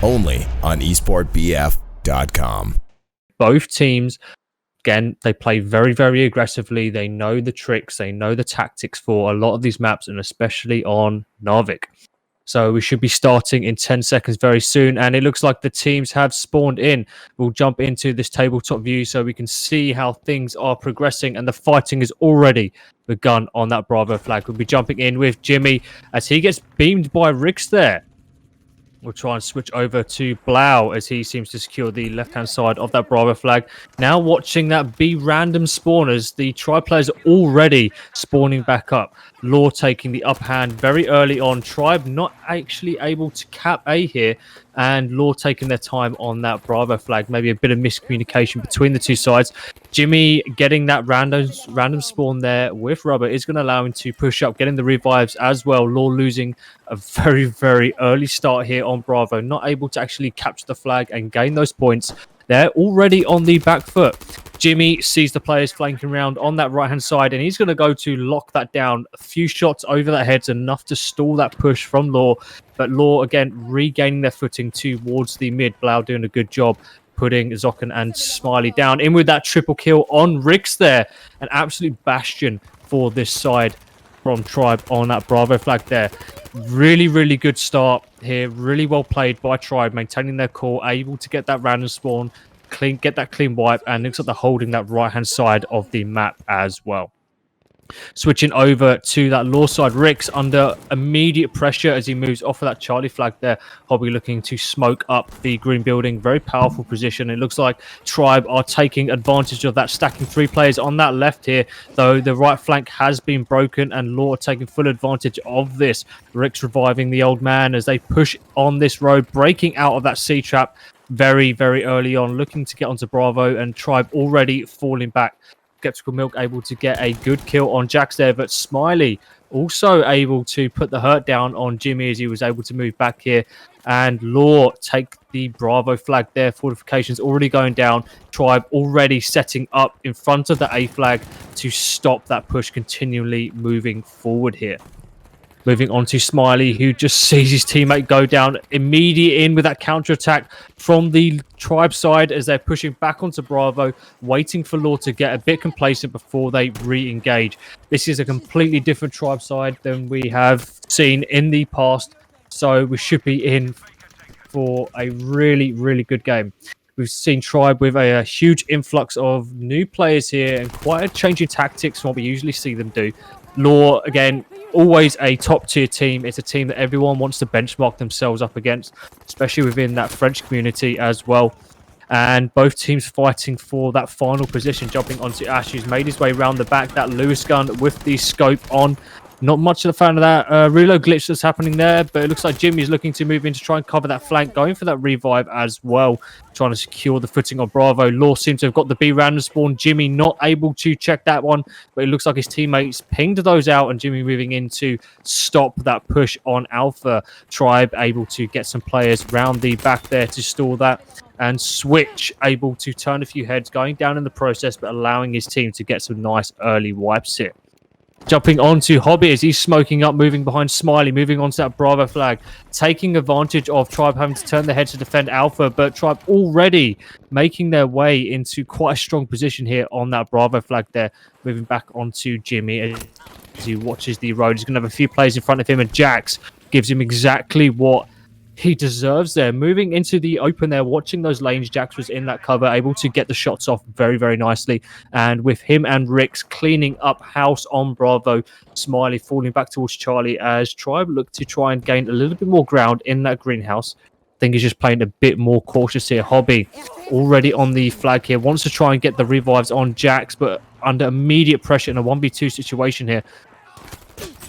only on esportbf.com. Both teams, again, they play very, very aggressively. They know the tricks, they know the tactics for a lot of these maps, and especially on Narvik. So we should be starting in 10 seconds very soon, and it looks like the teams have spawned in. We'll jump into this tabletop view so we can see how things are progressing, and the fighting has already begun on that Bravo flag. We'll be jumping in with Jimmy as he gets beamed by Rix there. We'll try and switch over to Blau as he seems to secure the left-hand side of that Bravo flag. Now watching that B random spawners, the Tribe players are already spawning back up. LaW taking the upper hand very early on. Tribe not actually able to cap A here, and LaW taking their time on that Bravo flag. Maybe a bit of miscommunication between the two sides. Jimmy getting that random spawn there with Rubber is going to allow him to push up, getting the revives as well. LaW losing a very, very early start here on Bravo, not able to actually capture the flag and gain those points. They're already on the back foot. Jimmy sees the players flanking around on that right-hand side, and he's going to go to lock that down. A few shots over that head's enough to stall that push from LaW, but LaW, again, regaining their footing towards the mid. Blau doing a good job putting Zokan and Smiley down. In with that triple kill on Rix there. An absolute bastion for this side from Tribe on that Bravo flag there. Really, really good start here. Really well played by Tribe, maintaining their core, able to get that random spawn, get that clean wipe, and looks like they're holding that right-hand side of the map as well. Switching over to that LaW side, Rix under immediate pressure as he moves off of that Charlie flag there. Hobby looking to smoke up the green building. Very powerful position. It looks like Tribe are taking advantage of that, stacking 3 players on that left here, though the right flank has been broken, and LaW are taking full advantage of this. Rix reviving the old man as they push on this road, breaking out of that C-trap very, very early on, looking to get onto Bravo, and Tribe already falling back. Skeptical Milk able to get a good kill on Jax there, but Smiley also able to put the hurt down on Jimmy as he was able to move back here. And LaW take the Bravo flag there. Fortifications already going down. Tribe already setting up in front of the A flag to stop that push continually moving forward here. Moving on to Smiley, who just sees his teammate go down. Immediate in with that counter-attack from the Tribe side as they're pushing back onto Bravo, waiting for LaW to get a bit complacent before they re-engage. This is a completely different Tribe side than we have seen in the past, so we should be in for a really, really good game. We've seen Tribe with a huge influx of new players here and quite a change in tactics from what we usually see them do. LaW, again, always a top-tier team. It's a team that everyone wants to benchmark themselves up against, especially within that French community as well. And both teams fighting for that final position. Jumping onto Ash, who's made his way around the back. That Lewis gun with the scope on. Not much of a fan of that reload glitch that's happening there, but it looks like Jimmy's looking to move in to try and cover that flank, going for that revive as well, trying to secure the footing on Bravo. LaW seems to have got the B random spawn. Jimmy not able to check that one, but it looks like his teammates pinged those out, and Jimmy moving in to stop that push on Alpha. Tribe able to get some players round the back there to stall that, and Switch able to turn a few heads, going down in the process, but allowing his team to get some nice early wipes here. Jumping onto Hobby as he's smoking up, moving behind Smiley, moving onto that Bravo flag, taking advantage of Tribe having to turn their head to defend Alpha, but Tribe already making their way into quite a strong position here on that Bravo flag there. Moving back onto Jimmy as he watches the road. He's going to have a few players in front of him, and Jax gives him exactly what he deserves there. Moving into the open there, watching those lanes, Jax was in that cover, able to get the shots off very, very nicely. And with him and Rix cleaning up house on Bravo, Smiley falling back towards Charlie as Tribe look to try and gain a little bit more ground in that greenhouse. I think he's just playing a bit more cautious here. Hobby already on the flag here, wants to try and get the revives on Jax, but under immediate pressure in a 1v2 situation here.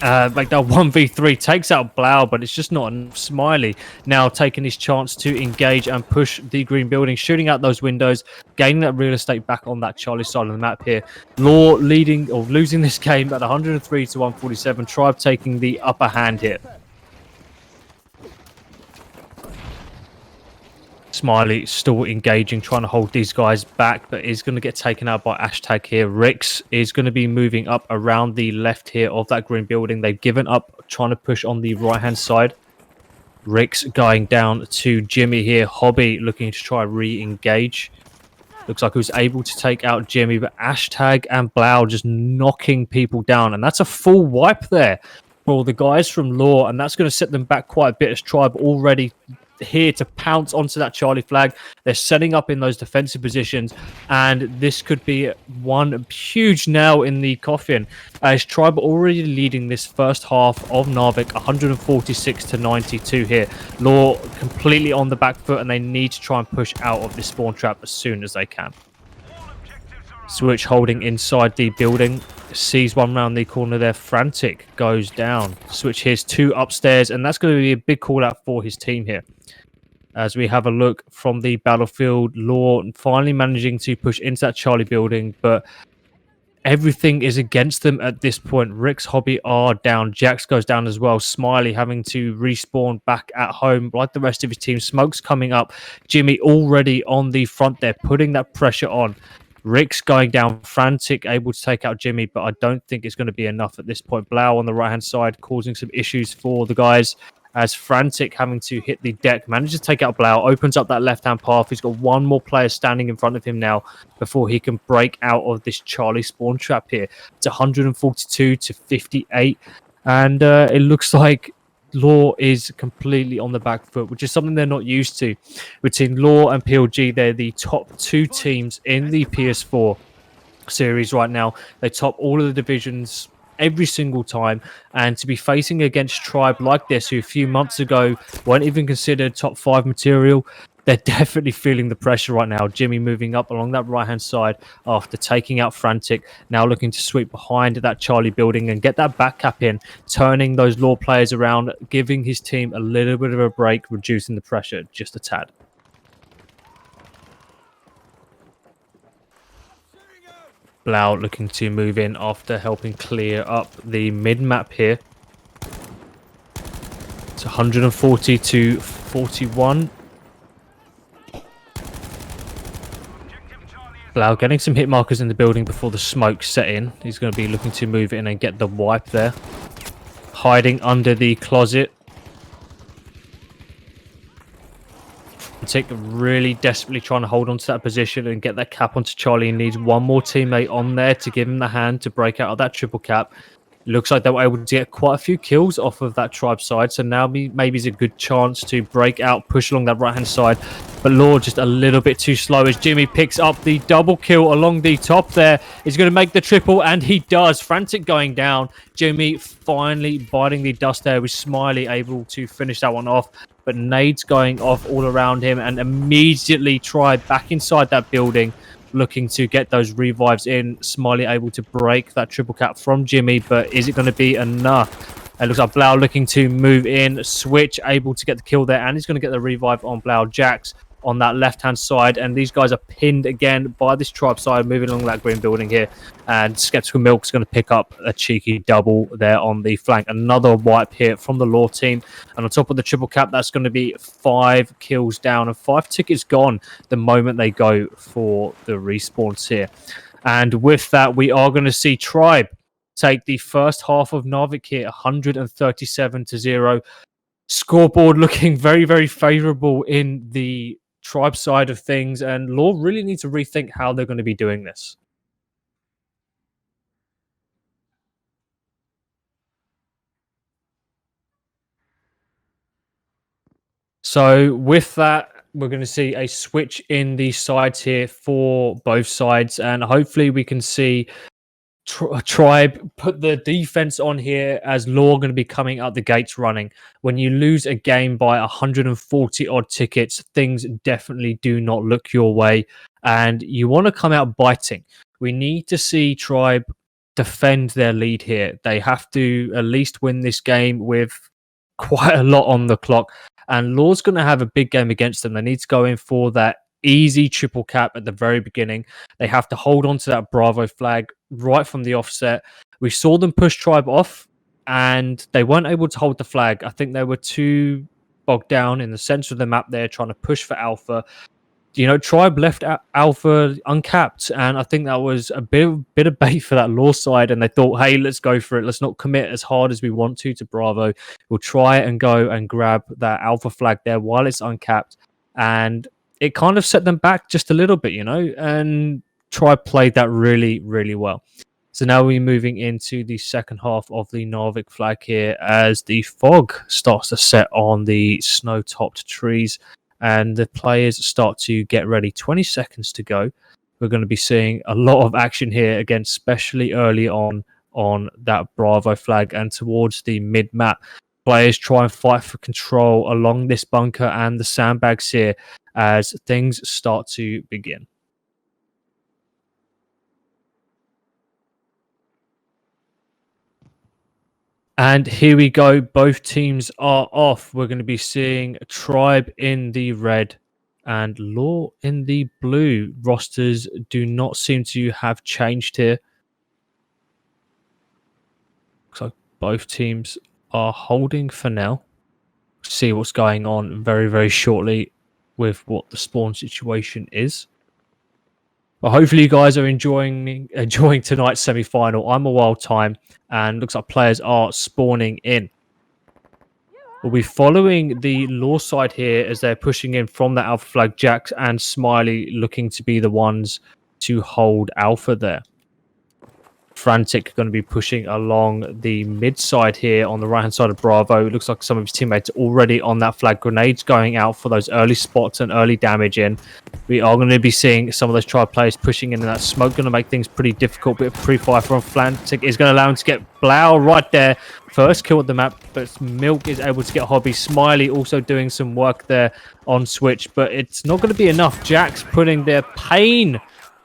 Like that 1v3 takes out Blau, but it's just not enough. Smiley now taking his chance to engage and push the green building, shooting out those windows, gaining that real estate back on that Charlie side of the map here. LaW leading or losing this game at 103 to 147. Tribe taking the upper hand here. Smiley still engaging, trying to hold these guys back, but is going to get taken out by Hashtag here. Rix is going to be moving up around the left here of that green building. They've given up trying to push on the right-hand side. Rick's going down to Jimmy here. Hobby looking to try re-engage. Looks like he was able to take out Jimmy, but Hashtag and Blau just knocking people down. And that's a full wipe there for the guys from LaW. And that's going to set them back quite a bit as Tribe already here to pounce onto that Charlie flag. They're setting up in those defensive positions. And this could be one huge nail in the coffin. As Tribe already leading this first half of Narvik, 146 to 92 here. LaW completely on the back foot, and they need to try and push out of this spawn trap as soon as they can. Switch holding inside the building. Sees one round the corner there. Frantic goes down. Switch here's two upstairs, and that's going to be a big call out for his team here. As we have a look from the battlefield, LaW finally managing to push into that Charlie building, but everything is against them at this point. Rick's Hobby are down. Jax goes down as well. Smiley having to respawn back at home like the rest of his team. Smoke's coming up. Jimmy already on the front there, putting that pressure on. Rick's going down. Frantic able to take out Jimmy, but I don't think it's going to be enough at this point. Blau on the right-hand side causing some issues for the guys, as Frantic having to hit the deck, manages to take out Blau, opens up that left-hand path. He's got one more player standing in front of him now before he can break out of this Charlie spawn trap here. It's 142 to 58, and it looks like LaW is completely on the back foot, which is something they're not used to. Between LaW and PLG, they're the top two teams in the PS4 series right now. They top all of the divisions every single time, and to be facing against Tribe like this, who a few months ago weren't even considered top 5 material, they're definitely feeling the pressure right now. Jimmy moving up along that right hand side after taking out Frantic, now looking to sweep behind that Charlie building and get that back cap in, turning those LaW players around, giving his team a little bit of a break, reducing the pressure just a tad. Blau looking to move in after helping clear up the mid-map here. It's 140 to 41. Blau getting some hit markers in the building before the smoke set in. He's going to be looking to move in and get the wipe there. Hiding under the closet. Really desperately trying to hold on to that position and get that cap onto Charlie. He needs one more teammate on there to give him the hand to break out of that triple cap. Looks like they were able to get quite a few kills off of that Tribe side, so now maybe is a good chance to break out, push along that right hand side. But LaW just a little bit too slow as Jimmy picks up the double kill along the top there. He's going to make the triple, and he does. Frantic going down. Jimmy finally biting the dust there with Smiley able to finish that one off. But nades going off all around him, and immediately Tribe back inside that building, looking to get those revives in. Smiley able to break that triple cap from Jimmy, but is it going to be enough? It looks like Blau looking to move in. Switch able to get the kill there, and he's going to get the revive on Blau. Jax on that left-hand side, and these guys are pinned again by this Tribe side, moving along that green building here, and Skeptical Milk's going to pick up a cheeky double there on the flank. Another wipe here from the LaW team, and on top of the triple cap, that's going to be 5 kills down and 5 tickets gone the moment they go for the respawns here. And with that, we are going to see Tribe take the first half of Narvik here, 137 to 0. Scoreboard looking very, very favorable in the Tribe side of things, and LaW really need to rethink how they're going to be doing this. So with that, we're going to see a switch in the sides here for both sides, and hopefully we can see Tribe put the defense on here, as LaW going to be coming out the gates running. When you lose a game by 140 odd tickets, things definitely do not look your way, and you want to come out biting. We need to see Tribe defend their lead here. They have to at least win this game with quite a lot on the clock, and LaW's going to have a big game against them. They need to go in for that easy triple cap at the very beginning. They have to hold on to that Bravo flag right from the offset. We saw them push Tribe off, and they weren't able to hold the flag. I think they were too bogged down in the center of the map there, trying to push for Alpha. you know, Tribe left Alpha uncapped, and I think that was a bit of bait for that Law side, and they thought, hey, let's go for it. Let's not commit as hard as we want to Bravo. We'll try and go and grab that Alpha flag there while it's uncapped, and it kind of set them back just a little bit, you know, and Tribe played that really, really well. So now we're moving into the second half of the Narvik flag here as the fog starts to set on the snow-topped trees and the players start to get ready. 20 seconds to go. We're going to be seeing a lot of action here, again, especially early on that Bravo flag and towards the mid-map. Players try and fight for control along this bunker and the sandbags here as things start to begin. And here we go. Both teams are off. We're going to be seeing Tribe in the red and LaW in the blue. Rosters do not seem to have changed here. Looks like both teams are holding for now. See what's going on very, very shortly with what the spawn situation is. Well, hopefully you guys are enjoying tonight's semi-final. I'm a wild time, and looks like players are spawning in. We'll be following the LaW side here as they're pushing in from the Alpha flag. Jax and Smiley looking to be the ones to hold Alpha there. Frantic going to be pushing along the mid side here on the right hand side of Bravo. It looks like some of his teammates are already on that flag. Grenades going out for those early spots and early damage in. We are going to be seeing some of those Tribe players pushing in, and that smoke going to make things pretty difficult. Bit of pre-fire from Frantic is going to allow him to get BLaW right there. First kill at the map, but Milk is able to get Hobby. Smiley also doing some work there on Switch, but it's not going to be enough. Jax putting their pain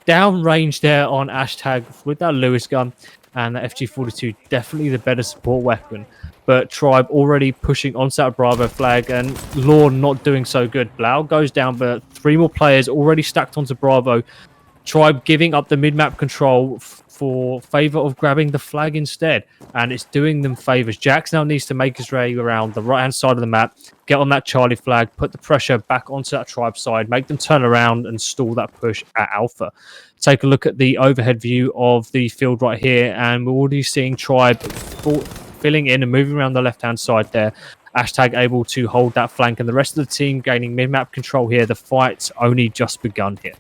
downrange there on Hashtag with that Lewis gun, and that FG42 definitely the better support weapon. But Tribe already pushing onto that Bravo flag, and LaW not doing so good. BLaW goes down, but 3 more players already stacked onto Bravo. Tribe giving up the mid-map control for favor of grabbing the flag instead, and it's doing them favors. Jax now needs to make his way around the right-hand side of the map, get on that Charlie flag, put the pressure back onto that Tribe side, make them turn around and stall that push at Alpha. Take a look at the overhead view of the field right here, and we're already seeing Tribe filling in and moving around the left-hand side there. Hashtag able to hold that flank, and the rest of the team gaining mid-map control here. The fight's only just begun here.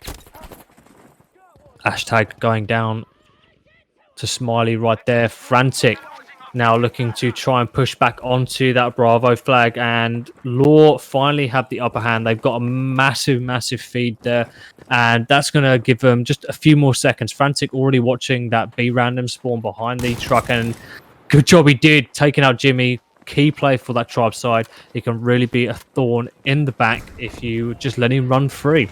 Hashtag going down to Smiley right there. Frantic now looking to try and push back onto that Bravo flag, and LaW finally have the upper hand. They've got a massive feed there, and that's going to give them just a few more seconds. Frantic already watching that B random spawn behind the truck, and good job he did, taking out Jimmy. Key play for that Tribe side. He can really be a thorn in the back if you just let him run free.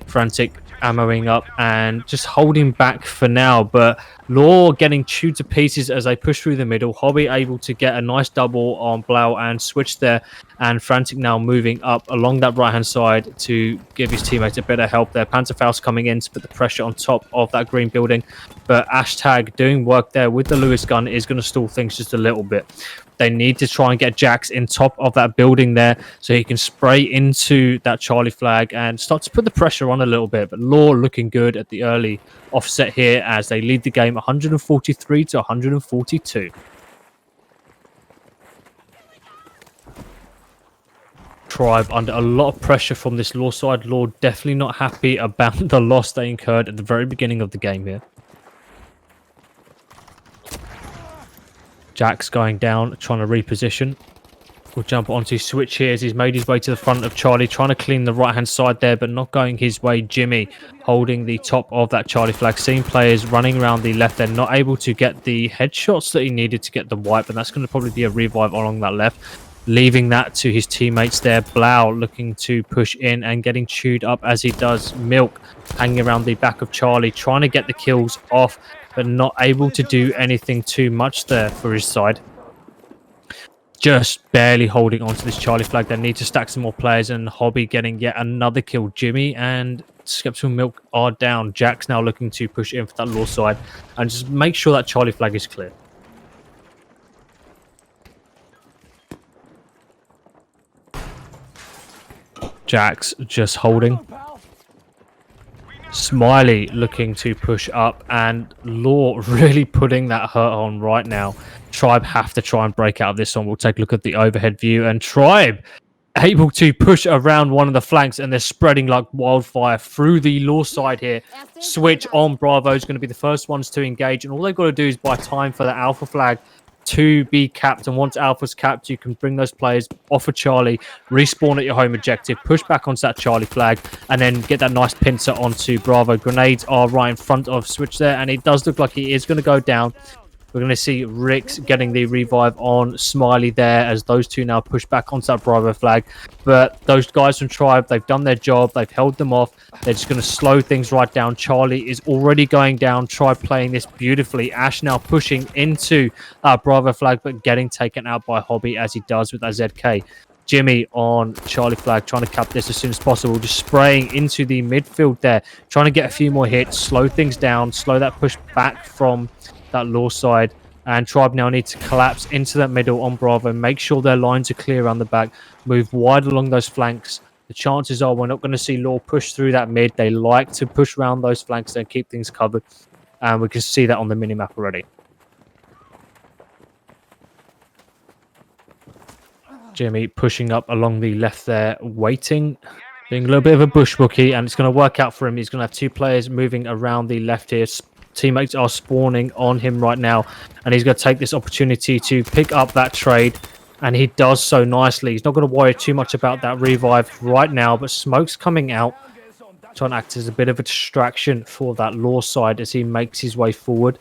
Frantic ammoing up and just holding back for now, but LaW getting chewed to pieces as they push through the middle. Hobby able to get a nice double on BLaW and Switch there, and Frantic now moving up along that right hand side to give his teammates a bit of help there. Panzerfaust coming in to put the pressure on top of that green building, but Hashtag doing work there with the Lewis gun is going to stall things just a little bit. They need to try and get Jax in top of that building there so he can spray into that Charlie flag and start to put the pressure on a little bit. But LaW looking good at the early offset here as they lead the game 143 to 142. Tribe under a lot of pressure from this LaW side. LaW definitely not happy about the loss they incurred at the very beginning of the game here. Jax going down, trying to reposition. We'll jump onto Switch here as he's made his way to the front of Charlie, trying to clean the right-hand side there, but not going his way. Jimmy holding the top of that Charlie flag. Seeing players running around the left end, not able to get the headshots that he needed to get the wipe, and that's going to probably be a revive along that left. Leaving that to his teammates there. BLaW looking to push in and getting chewed up as he does. Milk hanging around the back of Charlie, trying to get the kills off, but not able to do anything too much there for his side. Just barely holding onto this Charlie flag. They need to stack some more players, and Hobby getting yet another kill. Jimmy and Skeptical Milk are down. Jax now looking to push in for that LaW side and just make sure that Charlie flag is clear. Jax just holding. Smiley looking to push up, and LaW really putting that hurt on right now. Tribe have to try and break out of this one. We'll take a look at the overhead view, and Tribe able to push around one of the flanks, and they're spreading like wildfire through the LaW side here. Switch on Bravo is going to be the first ones to engage, and all they've got to do is buy time for the Alpha flag to be capped. And once Alpha's capped, you can bring those players off of Charlie, respawn at your home objective, push back onto that Charlie flag, and then get that nice pincer onto Bravo. Grenades are right in front of Switch there, and it does look like he is going to go down. We're going to see Rix getting the revive on Smiley there as those two now push back onto that Bravo flag. But those guys from Tribe, they've done their job. They've held them off. They're just going to slow things right down. Charlie is already going down. Tribe playing this beautifully. Ash now pushing into Bravo flag, but getting taken out by Hobby as he does with that ZK. Jimmy on Charlie flag, trying to cap this as soon as possible, just spraying into the midfield there, trying to get a few more hits, slow things down, slow that push back from that LaW side. And Tribe now need to collapse into that middle on Bravo, make sure their lines are clear around the back, move wide along those flanks. The chances are we're not going to see LaW push through that mid. They like to push around those flanks and keep things covered, and we can see that on the minimap already. Jimmy pushing up along the left there, waiting, being a little bit of a bushwookie, and it's going to work out for him. He's going to have two players moving around the left here. Teammates are spawning on him right now, and he's going to take this opportunity to pick up that trade, and he does so nicely. He's not going to worry too much about that revive right now, but smoke's coming out, trying to act as a bit of a distraction for that LaW side as he makes his way forward.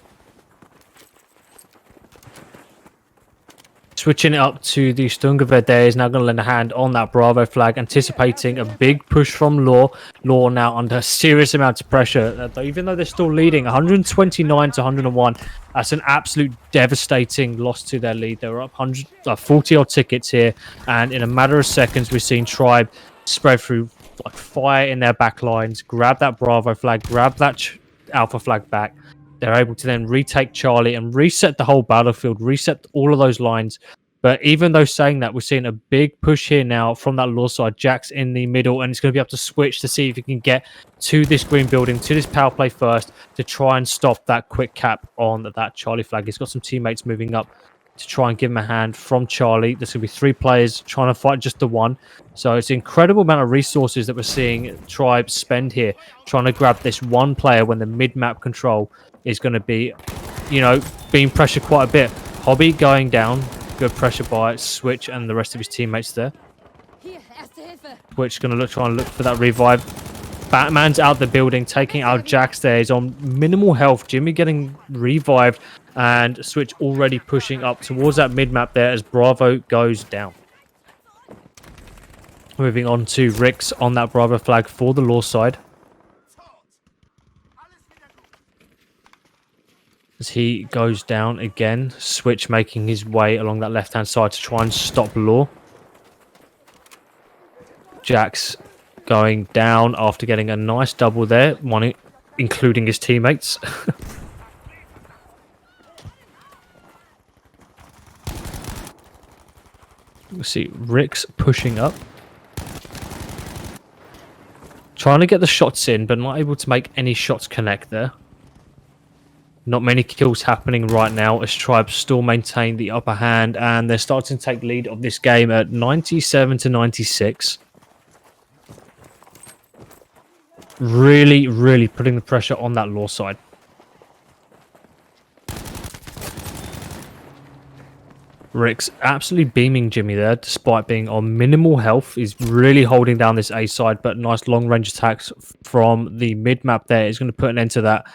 Switching it up to the Stungerved there is now going to lend a hand on that Bravo flag, anticipating a big push from LaW. LaW now under a serious amount of pressure, even though they're still leading 129 to 101. That's an absolute devastating loss to their lead. They were up 40 odd tickets here, and in a matter of seconds, we've seen Tribe spread through like fire in their back lines, grab that Bravo flag, grab that Alpha flag back. They're able to then retake Charlie and reset the whole battlefield, reset all of those lines. But even though saying that, we're seeing a big push here now from that LaW side. Jack's in the middle, and it's going to be up to Switch to see if he can get to this green building, to this power play first, to try and stop that quick cap on that Charlie flag. He's got some teammates moving up to try and give him a hand from Charlie. There's going to be three players trying to fight just the one. So it's an incredible amount of resources that we're seeing Tribe spend here, trying to grab this one player when the mid-map control is going to be, you know, being pressured quite a bit. Hobby going down. Good pressure by Switch and the rest of his teammates there. Switch going to try and look for that revive. Batman's out the building, taking out Jax there. He's on minimal health. Jimmy getting revived, and Switch already pushing up towards that mid-map there as Bravo goes down. Moving on to Rix on that Bravo flag for the LaW side. As he goes down again, Switch making his way along that left-hand side to try and stop LaW. Jax going down after getting a nice double there, one including his teammates. We'll see Rix pushing up. Trying to get the shots in, but not able to make any shots connect there. Not many kills happening right now as Tribe still maintain the upper hand, and they're starting to take lead of this game at 97 to 96. Really, really putting the pressure on that LaW side. Rix absolutely beaming Jimmy there, despite being on minimal health. He's really holding down this A side, but nice long-range attacks from the mid-map there is going to put an end to that.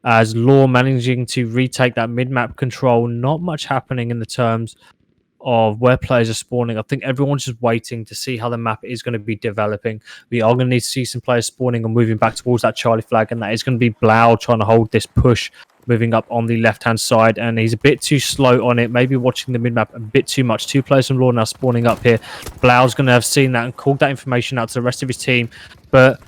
As LaW managing to retake that mid-map control, not much happening in the terms of where players are spawning. I think everyone's just waiting to see how the map is going to be developing. We are going to need to see some players spawning and moving back towards that Charlie flag, and that is going to be LaW trying to hold this push, moving up on the left-hand side, and he's a bit too slow on it, maybe watching the mid-map a bit too much. Two players from LaW now spawning up here. LaW's going to have seen that and called that information out to the rest of his team, but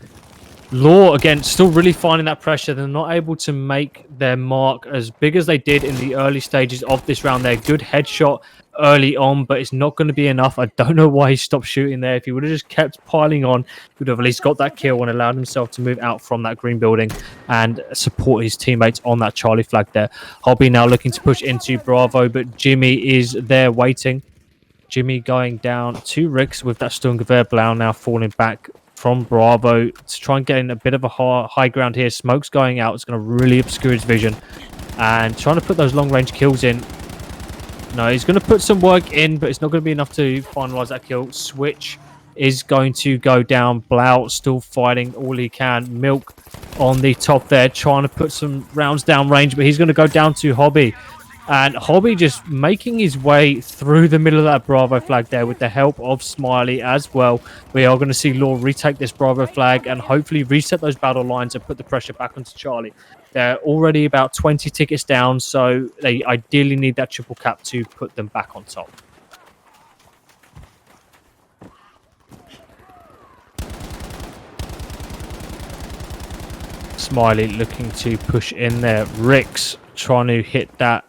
LaW, again, still really finding that pressure. They're not able to make their mark as big as they did in the early stages of this round there. Good headshot early on, but it's not going to be enough. I don't know why he stopped shooting there. If he would have just kept piling on, he would have at least got that kill and allowed himself to move out from that green building and support his teammates on that Charlie flag there. Hobby now looking to push into Bravo, but Jimmy is there waiting. Jimmy going down to Rix with that Sturmgewehr. Blau now falling back from Bravo to try and get in a bit of a high ground here. Smoke's going out. It's going to really obscure his vision. And trying to put those long-range kills in. No, he's going to put some work in, but it's not going to be enough to finalize that kill. Switch is going to go down. Blau still fighting all he can. Milk on the top there, trying to put some rounds down range, but he's going to go down to Hobby. And Hobby just making his way through the middle of that Bravo flag there with the help of Smiley as well. We are going to see LaW retake this Bravo flag and hopefully reset those battle lines and put the pressure back onto Charlie. They're already about 20 tickets down, so they ideally need that triple cap to put them back on top. Smiley looking to push in there. Rix trying to hit that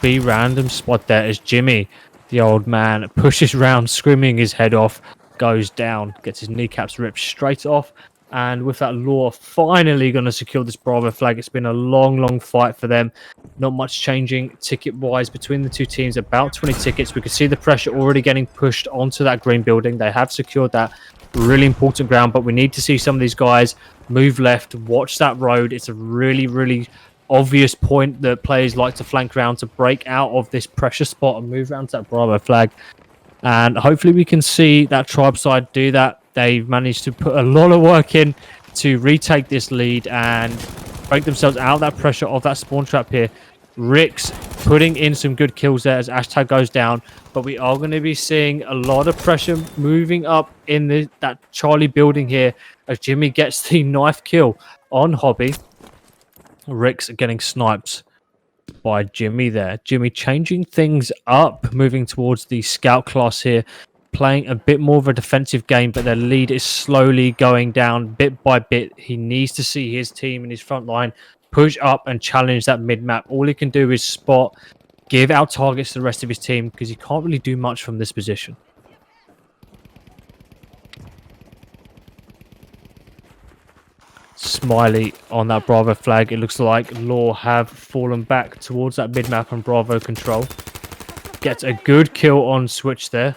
B random spot there as Jimmy, the old man, pushes round, screaming his head off, goes down, gets his kneecaps ripped straight off. And with that, LaW finally going to secure this Bravo flag. It's been a long fight for them. Not much changing ticket-wise between the two teams. About 20 tickets. We can see the pressure already getting pushed onto that green building. They have secured that really important ground, but we need to see some of these guys move left, watch that road. It's a really obvious point that players like to flank around to break out of this pressure spot and move around to that Bravo flag. And hopefully we can see that tribe side do that. They've managed to put a lot of work in to retake this lead and break themselves out of that pressure of that spawn trap here. Rix putting in some good kills there as Hashtag goes down, but we are going to be seeing a lot of pressure moving up in that Charlie building here as Jimmy gets the knife kill on Hobby. Rix getting sniped by Jimmy there. Jimmy changing things up, moving towards the scout class here, playing a bit more of a defensive game, but their lead is slowly going down bit by bit. He needs to see his team in his front line push up and challenge that mid-map. All he can do is spot, give out targets to the rest of his team because he can't really do much from this position. Smiley on that Bravo flag. It looks like LaW have fallen back towards that mid-map and Bravo control. Gets a good kill on Switch there.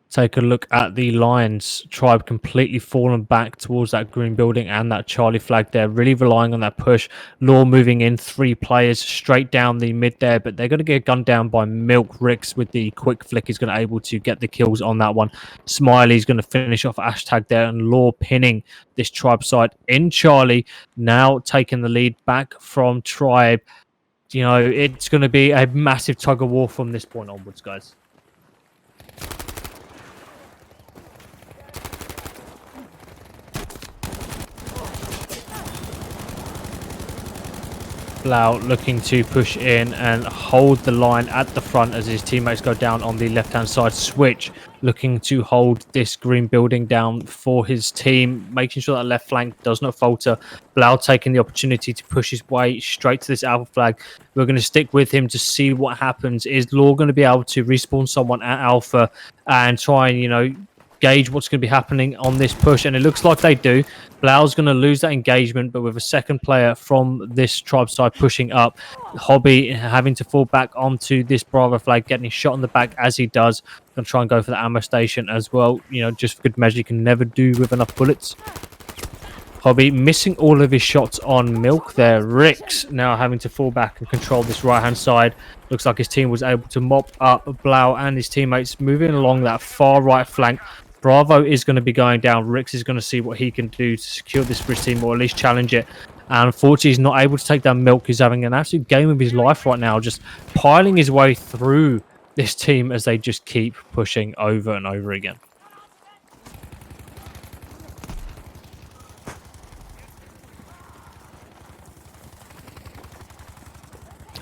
Take a look at the Lions tribe completely fallen back towards that green building and that Charlie flag there, really relying on that push. LaW moving in 3 players straight down the mid there, but they're going to get gunned down by Milk. Rix with the quick flick is going to able to get the kills on that one. Smiley's going to finish off Hashtag there and LaW pinning this tribe side in Charlie, now taking the lead back from tribe. You know, it's going to be a massive tug of war from this point onwards, guys. Blau looking to push in and hold the line at the front as his teammates go down on the left-hand side. Switch looking to hold this green building down for his team, making sure that left flank does not falter. Blau taking the opportunity to push his way straight to this alpha flag. We're going to stick with him to see what happens. Is LaW going to be able to respawn someone at alpha and try and, you know, gauge what's going to be happening on this push? And it looks like they do. Blau's going to lose that engagement, but with a second player from this tribe side pushing up, Hobby having to fall back onto this Bravo flag, getting shot in the back as he does. Going to try and go for the ammo station as well. You know, just for good measure, you can never do with enough bullets. Hobby missing all of his shots on Milk there. Rix now having to fall back and control this right-hand side. Looks like his team was able to mop up Blau and his teammates moving along that far right flank. Bravo is going to be going down. Rix is going to see what he can do to secure this for his team, or at least challenge it. And unfortunately, he's not able to take down Milk. He's having an absolute game of his life right now, just piling his way through this team as they just keep pushing over and over again.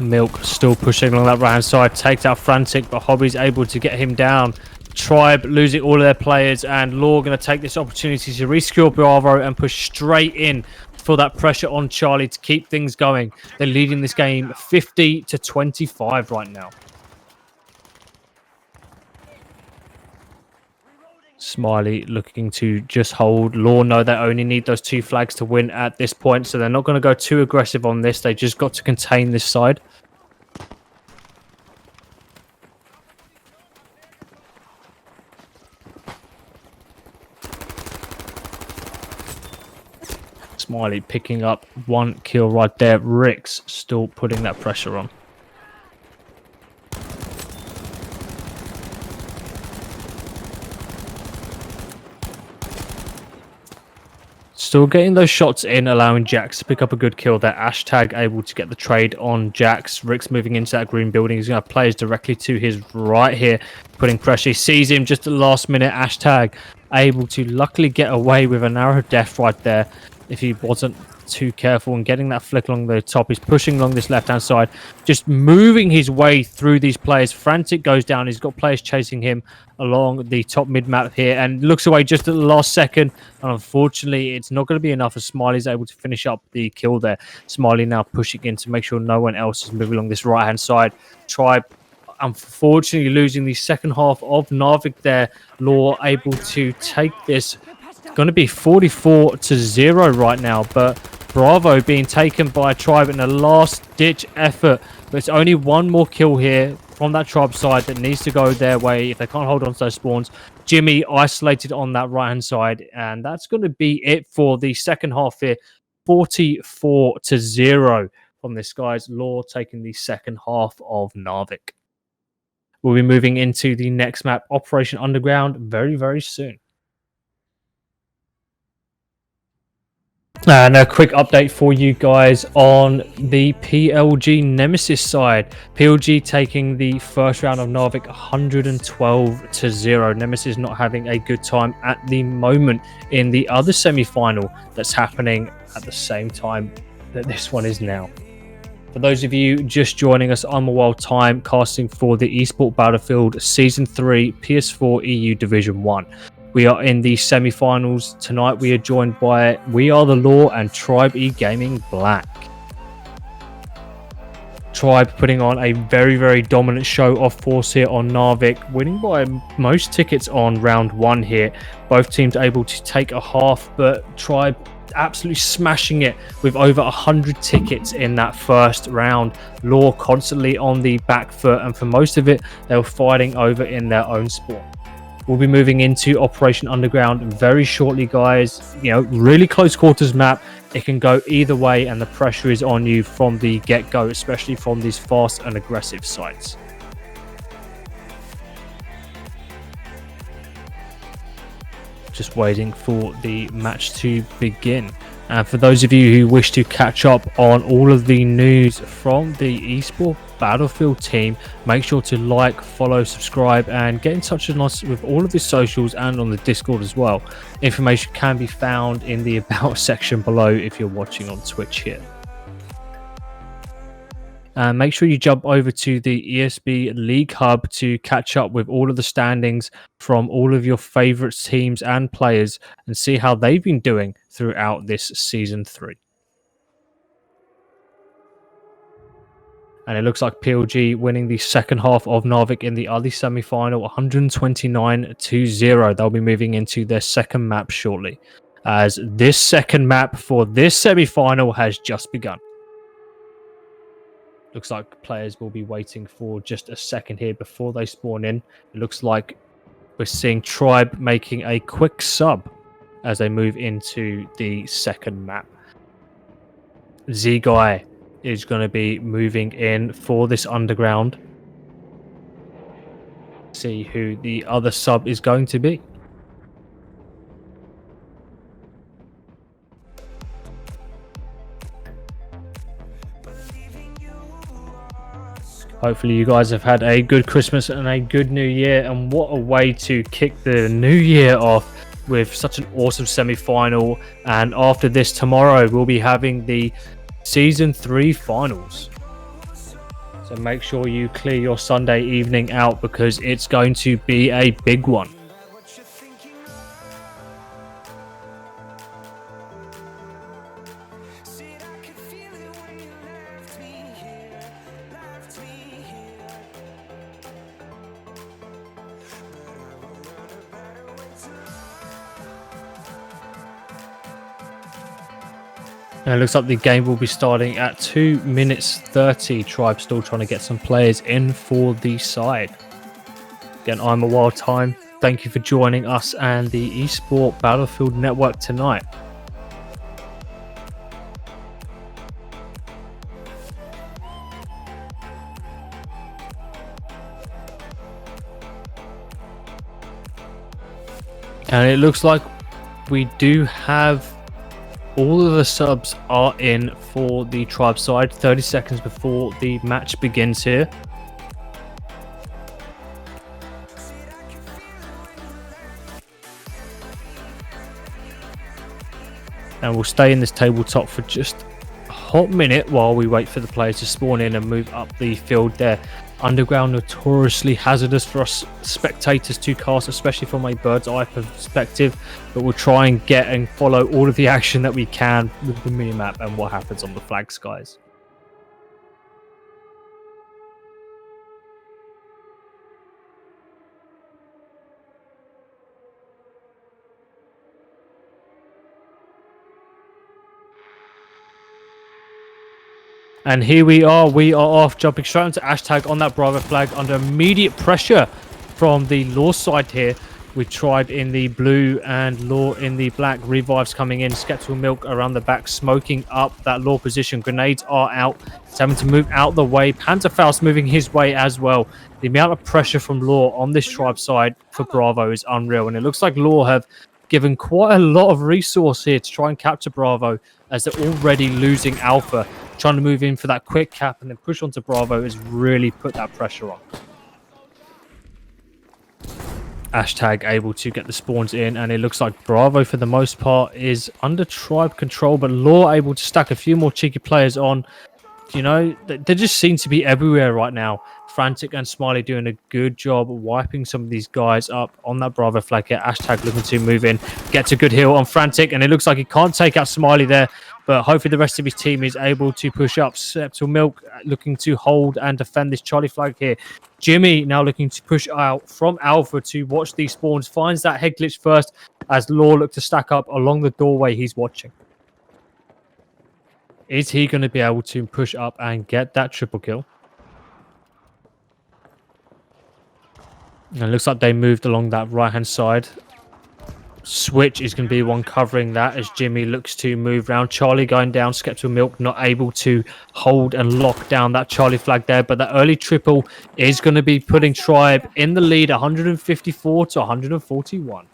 Milk still pushing along that right hand side, takes out Frantic, but Hobby's able to get him down. Tribe losing all of their players, and LaW going to take this opportunity to resecure Bravo and push straight in for that pressure on Charlie to keep things going. They're leading this game 50-25 right now. Smiley looking to just hold. LaW know they only need those 2 flags to win at this point, so they're not going to go too aggressive on this. They just got to contain this side. Smiley picking up 1 kill right there. Rick's still putting that pressure on. Still getting those shots in, allowing Jax to pick up a good kill there. Hashtag able to get the trade on Jax. Rick's moving into that green building. He's going to have players directly to his right here, putting pressure. He sees him just at the last minute. Hashtag able to luckily get away with a narrow death right there if he wasn't too careful and getting that flick along the top. He's pushing along this left-hand side, just moving his way through these players. Frantic goes down. He's got players chasing him along the top mid-map here and looks away just at the last second. And unfortunately, it's not going to be enough as Smiley's able to finish up the kill there. Smiley now pushing in to make sure no one else is moving along this right-hand side. Tribe unfortunately losing the second half of Narvik there. LaW able to take this. It's going to be 44-0 right now, but Bravo being taken by Tribe in a last-ditch effort. But it's only 1 more kill here from that Tribe side that needs to go their way if they can't hold on to those spawns. Jimmy isolated on that right-hand side, and that's going to be it for the second half here. 44-0 from this, guys. LaW taking the second half of Narvik. We'll be moving into the next map, Operation Underground, very, very soon. And a quick update for you guys on the PLG Nemesis side. PLG taking the first round of Narvik 112-0. Nemesis not having a good time at the moment in the other semi-final that's happening at the same time that this one is now. For those of you just joining us, I'm a Wild Time casting for the Esport Battlefield Season 3 PS4 EU Division 1. We are in the semi-finals. Tonight we are joined by We Are The LaW and Tribe E Gaming Black. Tribe putting on a very, very dominant show of force here on Narvik, winning by most tickets on round 1 here. Both teams able to take a half, but Tribe absolutely smashing it with over 100 tickets in that first round. LaW constantly on the back foot, and for most of it, they were fighting over in their own spawn. We'll be moving into Operation Underground very shortly, guys. You know, really close quarters map. It can go either way, and the pressure is on you from the get-go, especially from these fast and aggressive sites. Just waiting for the match to begin. And for those of you who wish to catch up on all of the news from the Esport Battlefield team, make sure to like, follow, subscribe, and get in touch with us with all of the socials and on the Discord as well. Information can be found in the About section below if you're watching on Twitch here. And make sure you jump over to the ESB League Hub to catch up with all of the standings from all of your favorite teams and players and see how they've been doing throughout this Season 3. And it looks like PLG winning the second half of Narvik in the other semi-final, 129-0. They'll be moving into their second map shortly, as this second map for this semi-final has just begun. Looks like players will be waiting for just a second here before they spawn in. It looks like we're seeing Tribe making a quick sub as they move into the second map. Z-Guy is going to be moving in for this underground. See who the other sub is going to be. Hopefully you guys have had a good Christmas and a good New Year, and what a way to kick the new year off with such an awesome semi-final. And after this, tomorrow we'll be having the Season 3 finals. So make sure you clear your Sunday evening out because it's going to be a big one. And it looks like the game will be starting at 2 minutes 30. Tribe still trying to get some players in for the side. Again, I'm a Wild Time. Thank you for joining us and the Esport Battlefield Network tonight. And it looks like we do have all of the subs are in for the Tribe side 30 seconds before the match begins here. And we'll stay in this tabletop for just a hot minute while we wait for the players to spawn in and move up the field there. Underground notoriously hazardous for us spectators to cast, especially from a bird's eye perspective, but we'll try and get and follow all of the action that we can with the minimap and what happens on the flag skies. And here we are off, jumping straight into hashtag on that Bravo flag under immediate pressure from the LaW side here, with Tribe in the blue and LaW in the black. Revives coming in, Skeptical Milk around the back, smoking up that LaW position. Grenades are out, it's having to move out the way. Panzerfaust moving his way as well. The amount of pressure from LaW on this Tribe side for Bravo is unreal, and it looks like LaW have given quite a lot of resource here to try and capture Bravo, as they're already losing Alpha. Trying to move in for that quick cap and then push onto Bravo has really put that pressure on. Hashtag able to get the spawns in, and it looks like Bravo for the most part is under Tribe control, but LaW able to stack a few more cheeky players on. You know, they just seem to be everywhere right now. Frantic and Smiley doing a good job wiping some of these guys up on that Bravo flag here. Hashtag looking to move in, gets a good heal on Frantic, and it looks like he can't take out Smiley there, but hopefully the rest of his team is able to push up. Septal Milk looking to hold and defend this Charlie flag here. Jimmy now looking to push out from Alpha to watch these spawns. Finds that head glitch first as LaW look to stack up along the doorway he's watching. Is he going to be able to push up and get that triple kill? And it looks like they moved along that right-hand side. Switch is going to be one covering that as Jimmy looks to move around. Charlie going down. Skeptical Milk not able to hold and lock down that Charlie flag there. But that early triple is going to be putting Tribe in the lead, 154 to 141.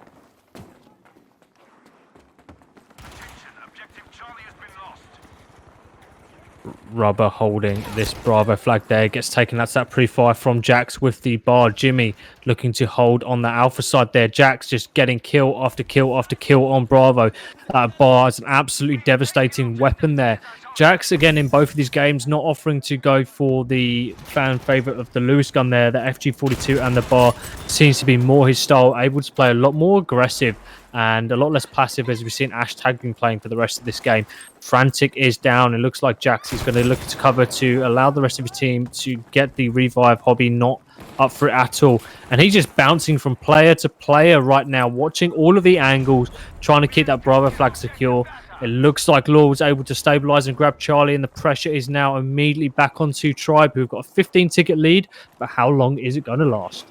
Rubber holding this Bravo flag there, gets taken. That's that pre-fire from Jax with the bar. Jimmy looking to hold on the Alpha side there. Jax just getting kill after kill after kill on Bravo. That bar is an absolutely devastating weapon there. Jax again in both of these games not offering to go for the fan favorite of the Lewis gun there. The FG42 and the bar seems to be more his style, able to play a lot more aggressive and a lot less passive, as we've seen Hashtag been playing for the rest of this game. Frantic is down. It looks like Jax is going to look to cover to allow the rest of his team to get the revive. Hobby not up for it at all. And he's just bouncing from player to player right now, watching all of the angles, trying to keep that Bravo flag secure. It looks like LaW was able to stabilize and grab Charlie, and the pressure is now immediately back onto Tribe, who've got a 15-ticket lead. But how long is it going to last?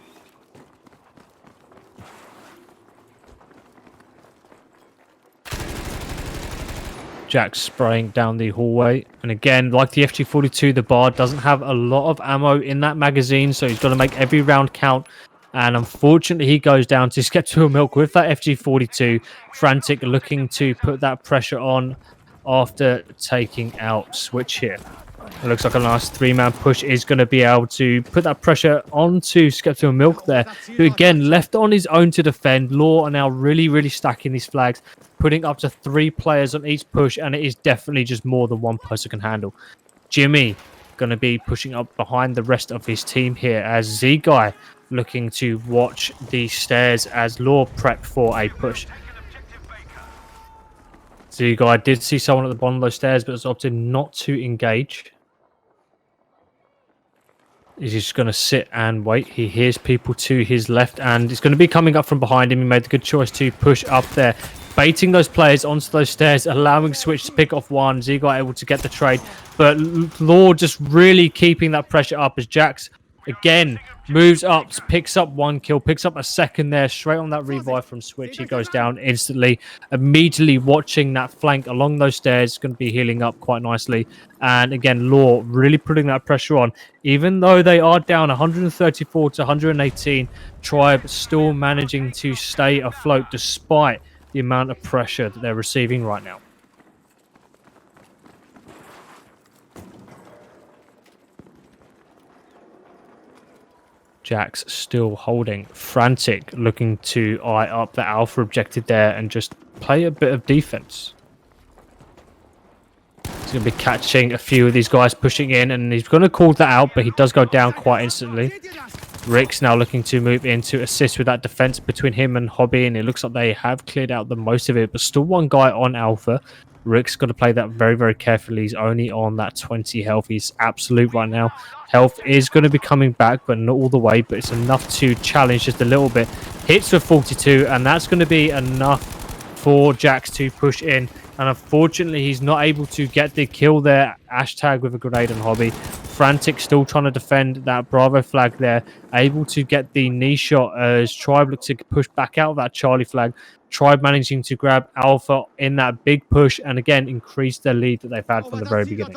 Jack spraying down the hallway, and again, like the FG42, the bar doesn't have a lot of ammo in that magazine, so he's got to make every round count. And unfortunately, he goes down to Skeptical Milk with that FG42. Frantic looking to put that pressure on after taking out Switch here. It looks like a nice three-man push is going to be able to put that pressure onto Skeptical Milk there, who again left on his own to defend. LaW are now really stacking these flags, putting up to 3 players on each push, and it is definitely just more than one person can handle. Jimmy going to be pushing up behind the rest of his team here as Z-Guy looking to watch the stairs as LaW prep for a push. Z-Guy did see someone at the bottom of those stairs, but has opted not to engage. He's just going to sit and wait. He hears people to his left, and it's going to be coming up from behind him. He made the good choice to push up there, baiting those players onto those stairs, allowing Switch to pick off one. Z got able to get the trade, but LaW just really keeping that pressure up as Jax again moves up, picks up one kill, picks up a second there, straight on that revive from Switch. He goes down instantly, immediately watching that flank along those stairs, going to be healing up quite nicely. And again, LaW really putting that pressure on. Even though they are down 134 to 118, Tribe still managing to stay afloat despite the amount of pressure that they're receiving right now. Jax still holding. Frantic looking to eye up the alpha objective there and just play a bit of defense. He's going to be catching a few of these guys pushing in, and he's going to call that out, but he does go down quite instantly. Rick's now looking to move in to assist with that defense between him and Hobby, and it looks like they have cleared out the most of it, but still one guy on alpha. Rick's got to play that very, very carefully. He's only on that 20 health. He's absolute right now. Health is going to be coming back, but not all the way, but it's enough to challenge just a little bit. Hits for 42, and that's going to be enough for Jax to push in. And unfortunately, he's not able to get the kill there. Hashtag with a grenade on Hobby. Frantic still trying to defend that Bravo flag there. Able to get the knee shot as Tribe looks to push back out of that Charlie flag. Tribe managing to grab Alpha in that big push and again increase their lead that they've had from the very beginning.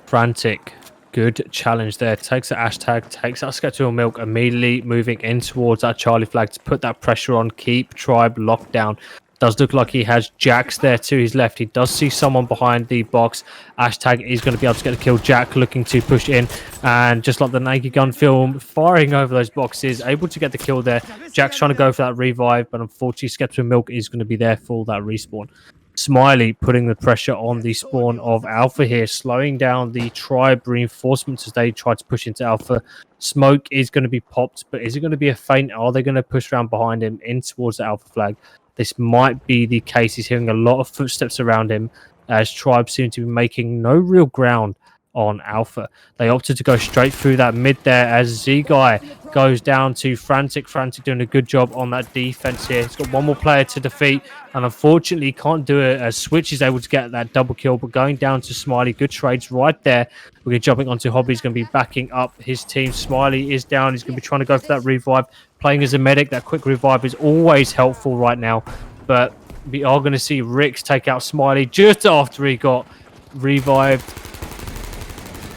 Frantic, good challenge there. Takes the hashtag, takes that Skeptical Milk, immediately moving in towards that Charlie flag to put that pressure on, keep Tribe locked down. Does look like he has Jax there to his left. He does see someone behind the box. Hashtag is going to be able to get the kill. Jack looking to push in. And just like the Naked Gun film, firing over those boxes. Able to get the kill there. Jack's trying to go for that revive. But unfortunately, Skeptical Milk is going to be there for that respawn. Smiley putting the pressure on the spawn of Alpha here. Slowing down the Tribe reinforcements as they try to push into Alpha. Smoke is going to be popped. But is it going to be a feint? Are they going to push around behind him in towards the Alpha flag? This might be the case. He's hearing a lot of footsteps around him as Tribe seem to be making no real ground on Alpha. They opted to go straight through that mid there as Z-Guy goes down to Frantic. Frantic doing a good job on that defense here. He's got one more player to defeat and unfortunately can't do it as Switch is able to get that double kill, but going down to Smiley. Good trades right there. We're going to jumping onto Hobby. He's going to be backing up his team. Smiley is down. He's going to be trying to go for that revive. Playing as a medic, that quick revive is always helpful right now, but we are going to see Ricks take out Smiley just after he got revived.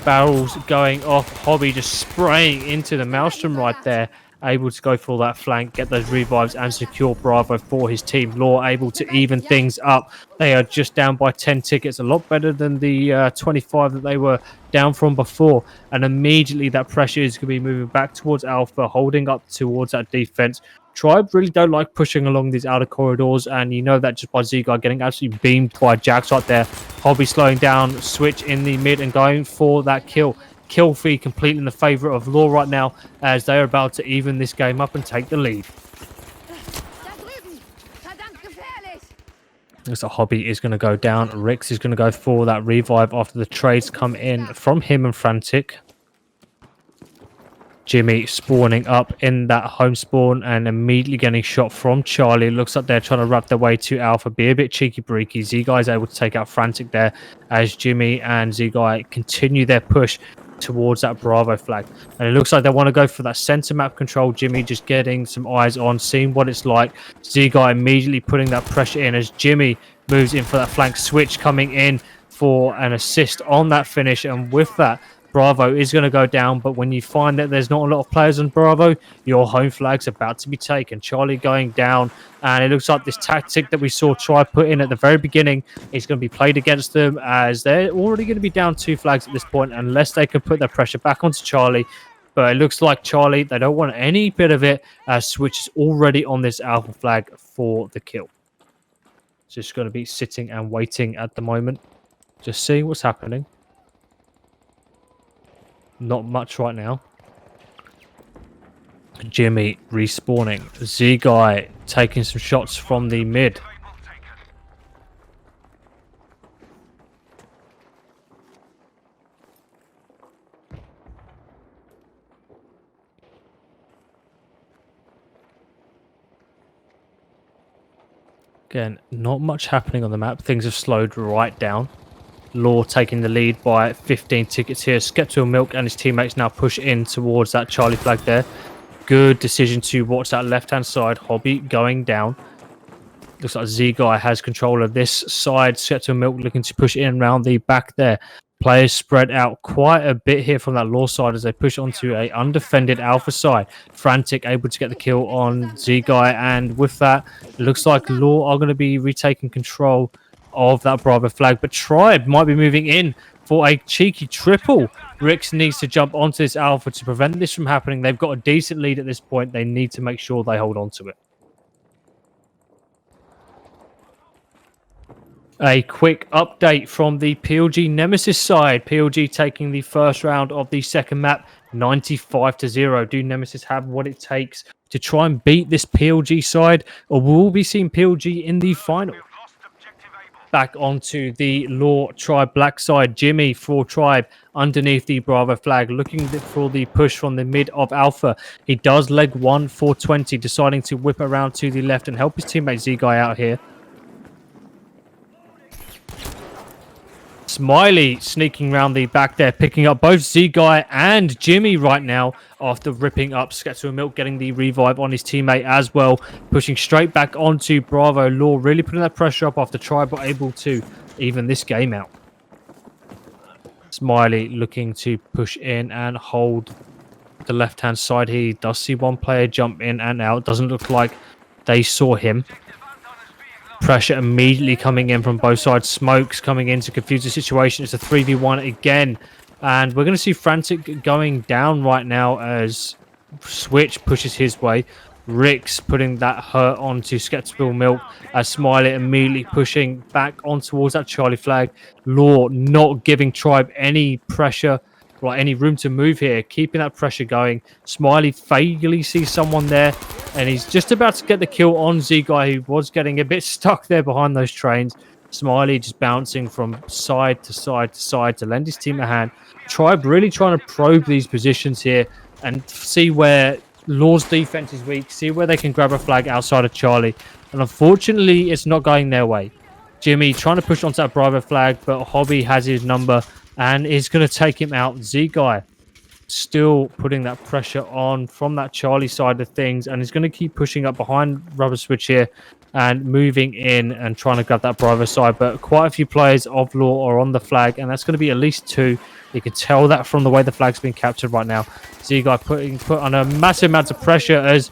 Barrels going off. Hobby just spraying into the Maelstrom right there. Able to go for that flank, get those revives and secure Bravo for his team. LaW able to even things up. They are just down by 10 tickets. A lot better than the 25 that they were down from before. And immediately that pressure is going to be moving back towards Alpha, holding up towards that defense. Tribe really don't like pushing along these outer corridors, and you know that just by Z-Guy getting absolutely beamed by Jax right there. Hobby slowing down, Switch in the mid and going for that kill. Kill feed completely in the favour of LaW right now as they are about to even this game up and take the lead. So Hobby is going to go down. Rix is going to go for that revive after the trades come in from him and Frantic. Jimmy spawning up in that home spawn and immediately getting shot from Charlie. Looks like they're trying to wrap their way to Alpha. Be a bit cheeky-breaky. Z-Guy is able to take out Frantic there as Jimmy and Z-Guy continue their push towards that Bravo flag. And it looks like they want to go for that center map control. Jimmy just getting some eyes on, seeing what it's like. Z-Guy immediately putting that pressure in as Jimmy moves in for that flank. Switch coming in for an assist on that finish. And with that, Bravo is going to go down, but when you find that there's not a lot of players on Bravo, your home flag's about to be taken. Charlie going down, and it looks like this tactic that we saw Tribe put in at the very beginning is going to be played against them as they're already going to be down 2 flags at this point unless they can put their pressure back onto Charlie. But it looks like Charlie, they don't want any bit of it as Switch is already on this Alpha flag for the kill. Just going to be sitting and waiting at the moment, just seeing what's happening. Not much right now. Jimmy respawning. Z-Guy taking some shots from the mid. Again, not much happening on the map. Things have slowed right down. LaW taking the lead by 15 tickets here. Skeptical Milk and his teammates now push in towards that Charlie flag there. Good decision to watch that left-hand side. Hobby going down. Looks like Z-Guy has control of this side. Skeptical Milk looking to push in around the back there. Players spread out quite a bit here from that LaW side as they push onto a undefended Alpha side. Frantic able to get the kill on Z-Guy, and with that, it looks like LaW are going to be retaking control of that Bravo flag, but Tribe might be moving in for a cheeky triple. Rix needs to jump onto this Alpha to prevent this from happening. They've got a decent lead at this point. They need to make sure they hold on to it. A quick update from the PLG Nemesis side. PLG taking the first round of the second map, 95-0. Do Nemesis have what it takes to try and beat this PLG side, or will we be seeing PLG in the final? Back onto the LaW Tribe Black side. Jimmy for Tribe underneath the Bravo flag, looking for the push from the mid of Alpha. He does leg 1 for 20, deciding to whip around to the left and help his teammate Z-Guy out here. Smiley sneaking around the back there, picking up both Z-Guy and Jimmy right now after ripping up Skeptical Milk, getting the revive on his teammate as well. Pushing straight back onto Bravo. LaW really putting that pressure up after Tribe were able to even this game out. Smiley looking to push in and hold the left-hand side. He does see one player jump in and out. Doesn't look like they saw him. Pressure immediately coming in from both sides. Smokes coming in to confuse the situation. It's a 3v1 again. And we're going to see Frantic going down right now as Switch pushes his way. Rix putting that hurt onto Skeptical Milk as Smiley immediately pushing back on towards that Charlie flag. LaW not giving Tribe any pressure, like any room to move here, keeping that pressure going. Smiley vaguely sees someone there, and he's just about to get the kill on Z-Guy, who was getting a bit stuck there behind those trains. Smiley just bouncing from side to side to side to lend his team a hand. Tribe really trying to probe these positions here and see where LaW's defense is weak, see where they can grab a flag outside of Charlie. And unfortunately, it's not going their way. Jimmy trying to push onto that Bravo flag, but Hobby has his number and is going to take him out. Z-Guy still putting that pressure on from that Charlie side of things, and is going to keep pushing up behind Rubber Switch here and moving in and trying to grab that Bravo side. But quite a few players of LaW are on the flag, and that's going to be at least 2. You can tell that from the way the flag's being captured right now. Z-Guy put on a massive amount of pressure as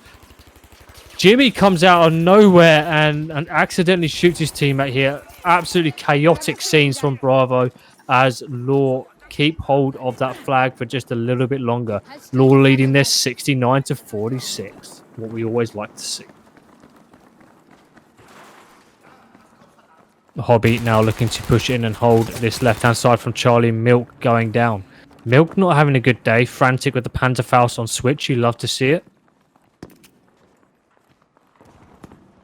Jimmy comes out of nowhere and accidentally shoots his teammate here. Absolutely chaotic scenes from Bravo as LaW keep hold of that flag for just a little bit longer. LaW leading this 69-46. What we always like to see. Hobby now looking to push in and hold this left-hand side from Charlie. Milk going down. Milk not having a good day. Frantic with the Panzerfaust on Switch. You love to see it.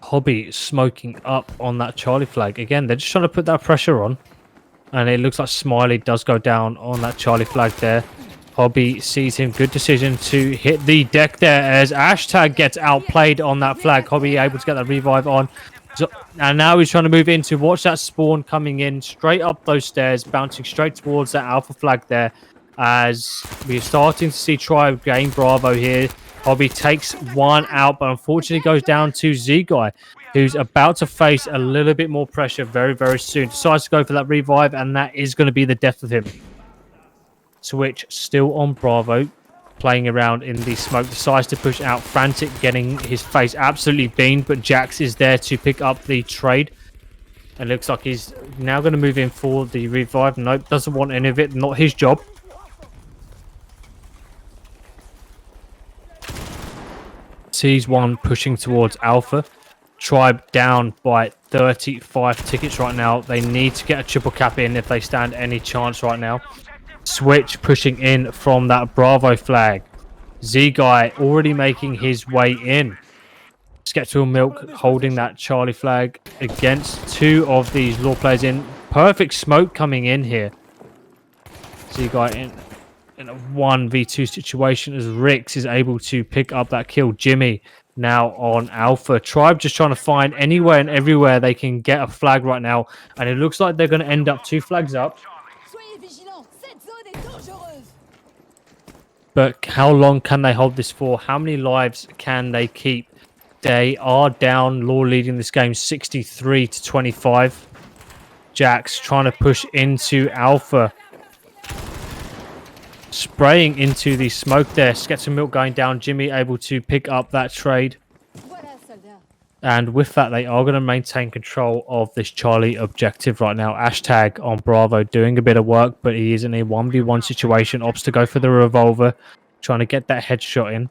Hobby smoking up on that Charlie flag. Again, they're just trying to put that pressure on. And it looks like Smiley does go down on that Charlie flag there. Hobby sees him. Good decision to hit the deck there as Hashtag gets outplayed on that flag. Hobby able to get that revive on. And now he's trying to move in to watch that spawn coming in straight up those stairs, bouncing straight towards that Alpha flag there. As we're starting to see Tribe gain Bravo here. Hobby takes one out, but unfortunately goes down to Z-Guy, who's about to face a little bit more pressure very, very soon. Decides to go for that revive, and that is going to be the death of him. Switch still on Bravo, playing around in the smoke. Decides to push out. Frantic getting his face absolutely beamed, but Jax is there to pick up the trade. It looks like he's now going to move in for the revive. Nope, doesn't want any of it. Not his job. Sees one pushing towards Alpha. Tribe down by 35 tickets right now. They need to get a triple cap in if they stand any chance right now. Switch pushing in from that Bravo flag. Z-Guy already making his way in. Skeptical Milk holding that Charlie flag against 2 of these LaW players in. Perfect smoke coming in here. Z-Guy in a 1v2 situation as Rix is able to pick up that kill. Jimmy now on Alpha. Tribe just trying to find anywhere and everywhere they can get a flag right now, and it looks like they're going to end up 2 flags up. But how long can they hold this for? How many lives can they keep? They are down. LaW leading this game 63-25. Jax trying to push into Alpha. Spraying into the smoke there. Sketch and Milk going down. Jimmy able to pick up that trade. And with that, they are going to maintain control of this Charlie objective right now. Hashtag on Bravo doing a bit of work, but he is in a 1v1 situation. Opts to go for the revolver, trying to get that headshot in.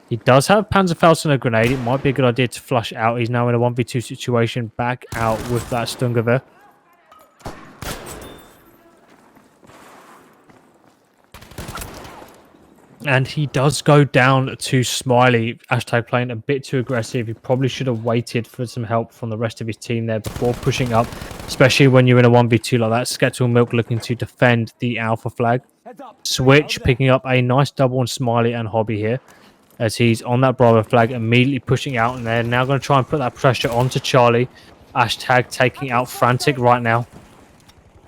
He does have Panzerfaust and a grenade. It might be a good idea to flush out. He's now in a 1v2 situation. Back out with that Stunga there. And he does go down to Smiley. Hashtag playing a bit too aggressive. He probably should have waited for some help from the rest of his team there before pushing up, especially when you're in a 1v2 like that. Skettle Milk looking to defend the Alpha flag. Switch picking up a nice double on Smiley and Hobby here, as he's on that Bravo flag, immediately pushing out, and they're now going to try and put that pressure onto Charlie. Hashtag taking out Frantic right now.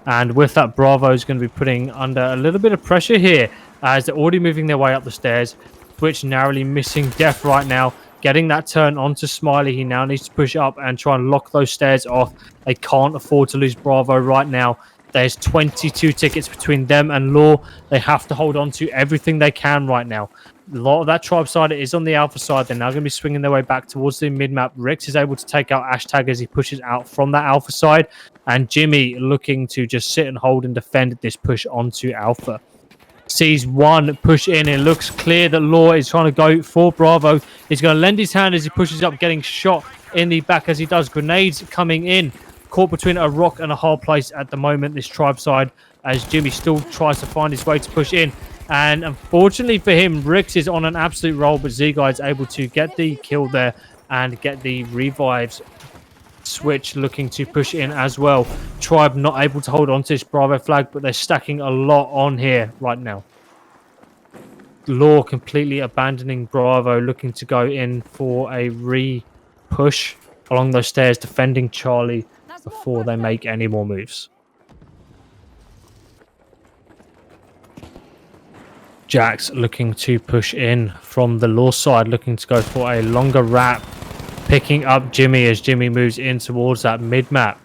And with that, Bravo is going to be putting under a little bit of pressure here, as they're already moving their way up the stairs. Twitch narrowly missing Death right now. Getting that turn onto Smiley. He now needs to push up and try and lock those stairs off. They can't afford to lose Bravo right now. There's 22 tickets between them and LaW. They have to hold on to everything they can right now. A lot of that Tribe side is on the Alpha side. They're now going to be swinging their way back towards the mid-map. Rix is able to take out Hashtag as he pushes out from that Alpha side. And Jimmy looking to just sit and hold and defend this push onto Alpha. Sees one push in. It looks clear that LaW is trying to go for Bravo. He's going to lend his hand as he pushes up, getting shot in the back as he does. Grenades coming in. Caught between a rock and a hard place at the moment, this Tribe side, as Jimmy still tries to find his way to push in. And unfortunately for him, Rix is on an absolute roll, but Z-Guy is able to get the kill there and get the revives. Switch looking to push in as well. Tribe not able to hold on to this Bravo flag, but they're stacking a lot on here right now. LaW completely abandoning Bravo, looking to go in for a re-push along those stairs, defending Charlie before they make any more moves. Jax looking to push in from the LaW side, looking to go for a longer wrap, picking up Jimmy as Jimmy moves in towards that mid-map.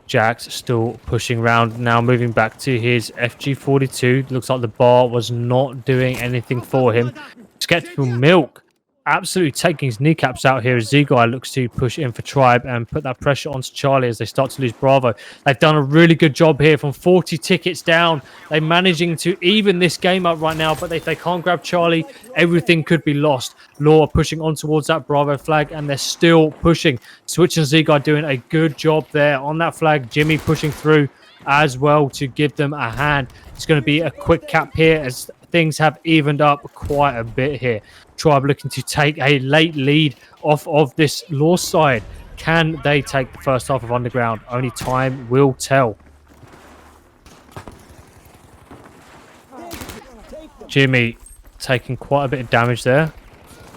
Jax still pushing around, now moving back to his FG42. Looks like the bar was not doing anything for him. Skeptical Milk absolutely taking his kneecaps out here as Z-Guy looks to push in for Tribe and put that pressure onto Charlie as they start to lose Bravo. They've done a really good job here from 40 tickets down. They're managing to even this game up right now, but if they can't grab Charlie, everything could be lost. LaW are pushing on towards that Bravo flag, and they're still pushing. Switch and Z-Guy doing a good job there on that flag. Jimmy pushing through as well to give them a hand. It's going to be a quick cap here as things have evened up quite a bit here. Tribe looking to take a late lead off of this LaW side. Can they take the first half of Underground? Only time will tell. Jimmy taking quite a bit of damage there.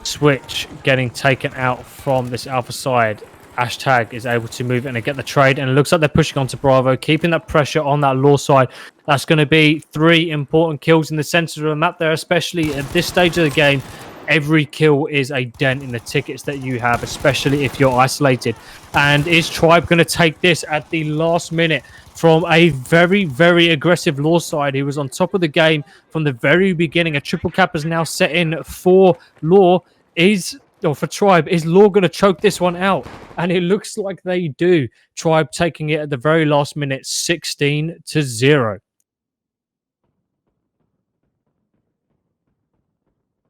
Switch getting taken out from this Alpha side. Hashtag is able to move in and get the trade, and it looks like they're pushing onto Bravo, keeping that pressure on that LaW side. That's going to be 3 important kills in the center of the map there, especially at this stage of the game. Every kill is a dent in the tickets that you have, especially if you're isolated. And is Tribe going to take this at the last minute from a very, very aggressive LaW side? He was on top of the game from the very beginning. A triple cap is now set in for LaW. For Tribe, is LaW going to choke this one out? And it looks like they do. Tribe taking it at the very last minute, 16-0.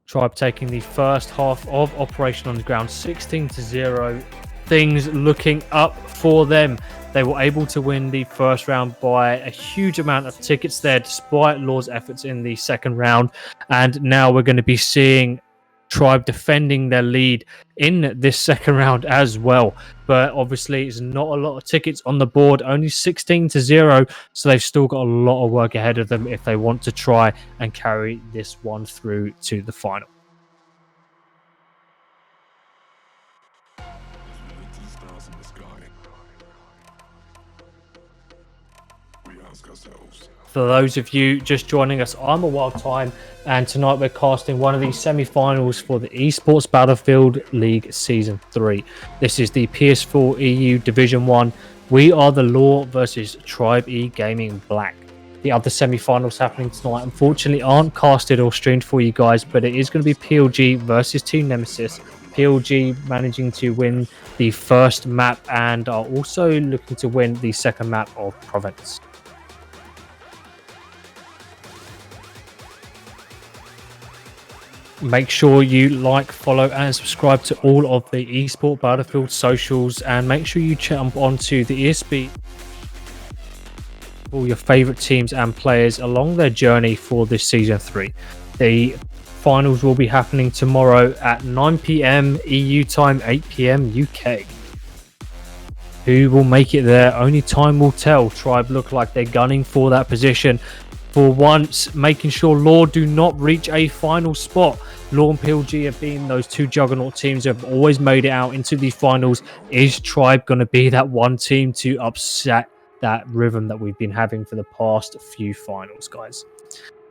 Tribe taking the first half of Operation Underground, 16-0. Things looking up for them. They were able to win the first round by a huge amount of tickets there, despite LaW's efforts in the second round. And now we're going to be seeing Tribe defending their lead in this second round as well. But obviously, it's not a lot of tickets on the board, only 16-0. So they've still got a lot of work ahead of them if they want to try and carry this one through to the final. For those of you just joining us, I'm a Wild Time, and tonight we're casting one of the semi-finals for the Esports Battlefield League Season 3. This is the PS4 EU Division 1. We are the LaW versus Tribe E Gaming Black. The other semi-finals happening tonight unfortunately aren't casted or streamed for you guys, but it is going to be PLG versus Team Nemesis. PLG managing to win the first map and are also looking to win the second map of Province. Make sure you like, follow and subscribe to all of the eSport Battlefield socials, and make sure you jump onto the ESB all your favorite teams and players along their journey for this season 3. The finals will be happening tomorrow at 9 PM EU time, 8 PM UK. Who will make it there? Only time will tell. Tribe look like they're gunning for that position. For once, making sure LaW do not reach a final spot. LaW and PLG have been those two juggernaut teams who have always made it out into the finals. Is Tribe going to be that one team to upset that rhythm that we've been having for the past few finals, guys?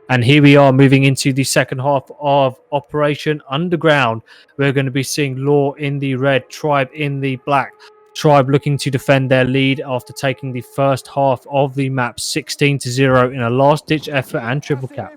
And here we are moving into the second half of Operation Underground. We're going to be seeing LaW in the red, Tribe in the black. Tribe looking to defend their lead after taking the first half of the map 16-0 in a last-ditch effort and triple cap.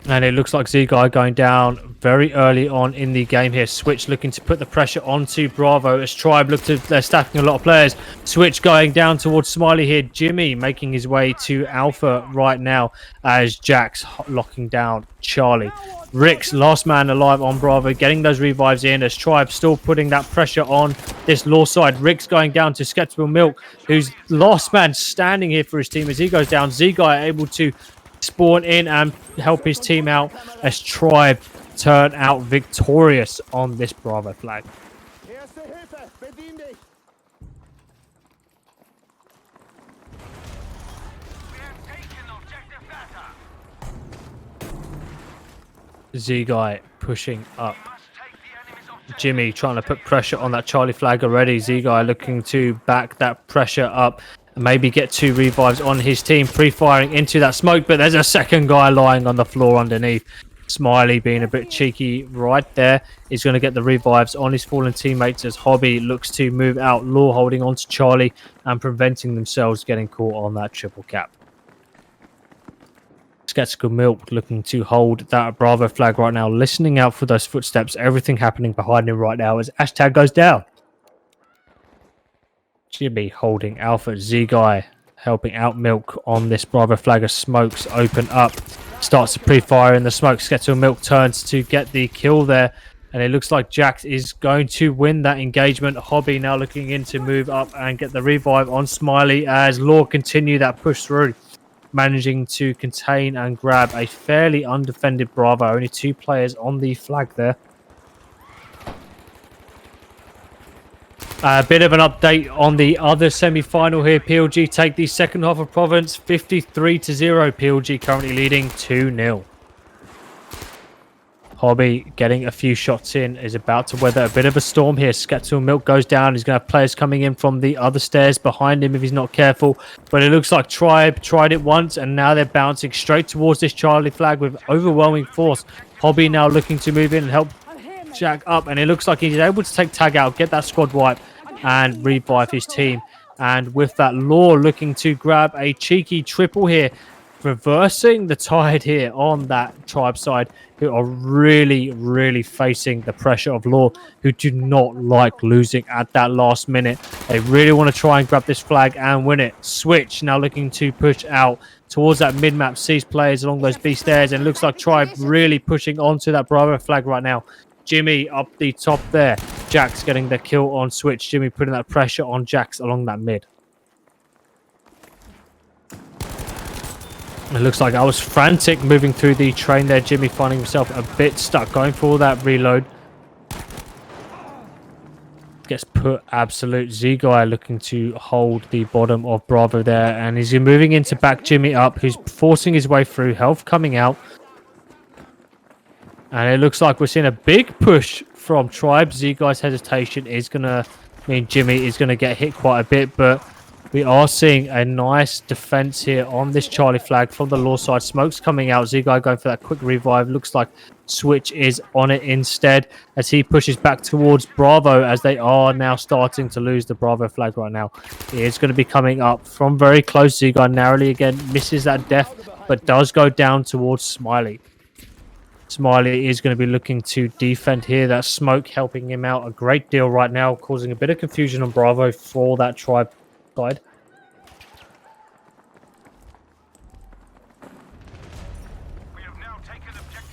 And it looks like Z-Guy going down very early on in the game here. Switch looking to put the pressure onto Bravo as Tribe look to, they're stacking a lot of players. Switch going down towards Smiley here. Jimmy making his way to Alpha right now as Jack's locking down Charlie. Rick's last man alive on Bravo, getting those revives in as Tribe still putting that pressure on this LaW side. Rick's going down to Skeptical Milk, who's last man standing here for his team as he goes down. Z-Guy able to spawn in and help his team out as Tribe turn out victorious on this Bravo flag. Z-Guy pushing up. Jimmy trying to put pressure on that Charlie flag already. Z-Guy looking to back that pressure up and maybe get 2 revives on his team. Pre-firing into that smoke, but there's a second guy lying on the floor underneath. Smiley being a bit cheeky right there. He's going to get the revives on his fallen teammates as Hobby looks to move out. LaW holding on to Charlie and preventing themselves getting caught on that triple cap. Skeptical Milk looking to hold that Bravo flag right now, listening out for those footsteps. Everything happening behind him right now as hashtag goes down. Jimmy holding Alpha. Z-Guy helping out Milk on this Bravo flag as smokes open up. Starts to pre-fire in the smoke. Skeptical Milk turns to get the kill there. And it looks like Jax is going to win that engagement. Hobby now looking in to move up and get the revive on Smiley as LaW continue that push through. Managing to contain and grab a fairly undefended Bravo. Only 2 players on the flag there. A bit of an update on the other semi-final here. PLG take the second half of Province 53-0. PLG currently leading 2-0. Hobby getting a few shots in, is about to weather a bit of a storm here. Skeptical Milk goes down. He's going to have players coming in from the other stairs behind him if he's not careful. But it looks like Tribe tried it once and now they're bouncing straight towards this Charlie flag with overwhelming force. Hobby now looking to move in and help Jack up. And it looks like he's able to take tag out, get that squad wipe and revive his team. And with that, LaW looking to grab a cheeky triple here, reversing the tide here on that Tribe side, who are really facing the pressure of LaW, who do not like losing at that last minute. They really want to try and grab this flag and win it. Switch now looking to push out towards that mid-map, sees players along those B stairs, and looks like Tribe really pushing onto that Bravo flag right now. Jimmy up the top there. Jax getting the kill on Switch. Jimmy putting that pressure on Jax along that mid. It looks like I was frantic moving through the train there. Jimmy finding himself a bit stuck, going for that reload. Gets put absolute. Z-Guy looking to hold the bottom of Bravo there. And he's moving in to back Jimmy up, who's forcing his way through. Health coming out. And it looks like we're seeing a big push from Tribe. Z-Guy's hesitation is going to I mean, Jimmy is going to get hit quite a bit, but we are seeing a nice defense here on this Charlie flag from the LaW side. Smoke's coming out. Z-Guy going for that quick revive. Looks like Switch is on it instead as he pushes back towards Bravo, as they are now starting to lose the Bravo flag right now. He is going to be coming up from very close. Z-Guy narrowly again misses that death, but does go down towards Smiley. Smiley is going to be looking to defend here. That Smoke helping him out a great deal right now, causing a bit of confusion on Bravo for that tribe side.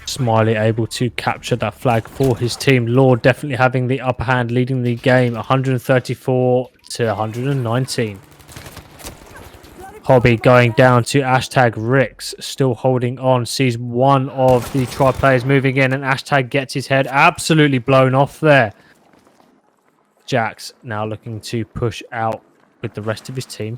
Smiley able to capture that flag for his team. LaW definitely having the upper hand, leading the game 134 to 119. Hobby going down to hashtag Rix, still holding on, sees one of the tribe players moving in, and hashtag gets his head absolutely blown off there. Jax now looking to push out with the rest of his team.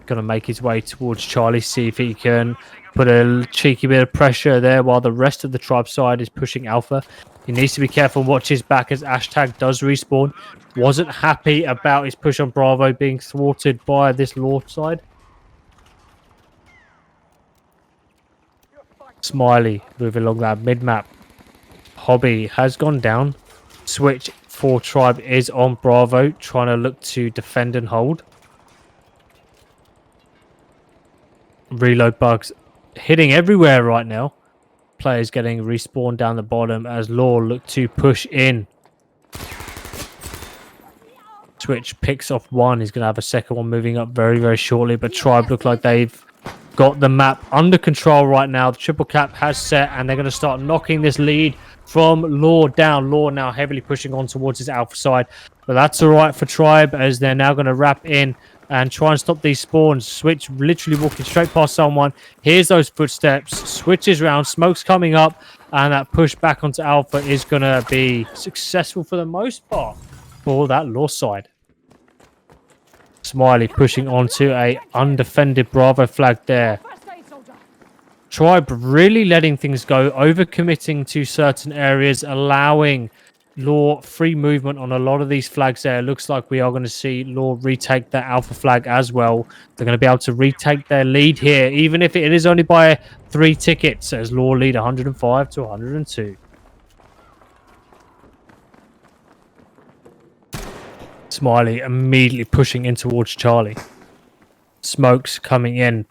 Going to make his way towards Charlie, see if he can put a cheeky bit of pressure there while the rest of the tribe side is pushing Alpha. He needs to be careful, watch his back as hashtag does respawn. Wasn't happy about his push on Bravo being thwarted by this LaW side. Smiley moving along that mid-map. Hobby has gone down. Switch for tribe is on Bravo, trying to look to defend and hold. Reload bugs hitting everywhere right now. Players getting respawned down the bottom as LaW look to push in. Switch picks off one. He's going to have a second one moving up very, very shortly. But Tribe look like they've got the map under control right now. The triple cap has set and they're going to start knocking this lead from LaW down. LaW now heavily pushing on towards his Alpha side. But that's all right for Tribe as they're now going to wrap in and try and stop these spawns. Switch literally walking straight past someone. Here's those footsteps. Switches round. Smoke's coming up. And that push back onto Alpha is going to be successful for the most part for that LaW side. Smiley pushing onto a undefended Bravo flag there. Tribe really letting things go, overcommitting to certain areas, allowing LaW free movement on a lot of these flags there. Looks like we are going to see LaW retake that Alpha flag as well. They're going to be able to retake their lead here, even if it is only by 3 tickets, as LaW lead 105 to 102. Smiley immediately pushing in towards Charlie. Smoke's coming in,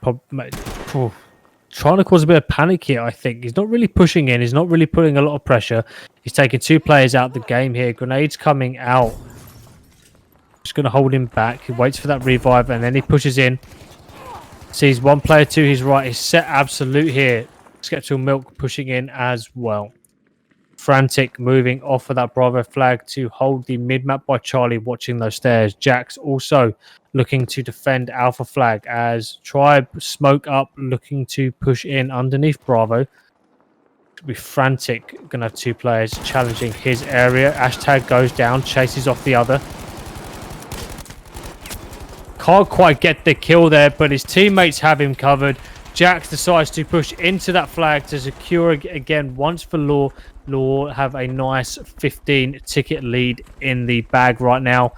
trying to cause a bit of panic here, I think. He's not really pushing in. He's not really putting a lot of pressure. He's taking 2 players out the game here. Grenades coming out. Just going to hold him back. He waits for that revive and then he pushes in. Sees 1 player to his right. He's set absolute here. Skeptical Milk pushing in as well. Frantic moving off of that Bravo flag to hold the mid-map by Charlie, watching those stairs. Jax also looking to defend Alpha flag as Tribe smoke up, looking to push in underneath Bravo. Could be Frantic, gonna have 2 players challenging his area. Hashtag goes down, chases off the other. Can't quite get the kill there, but his teammates have him covered. Jax decides to push into that flag to secure again once for LaW. LaW have a nice 15 ticket lead in the bag right now.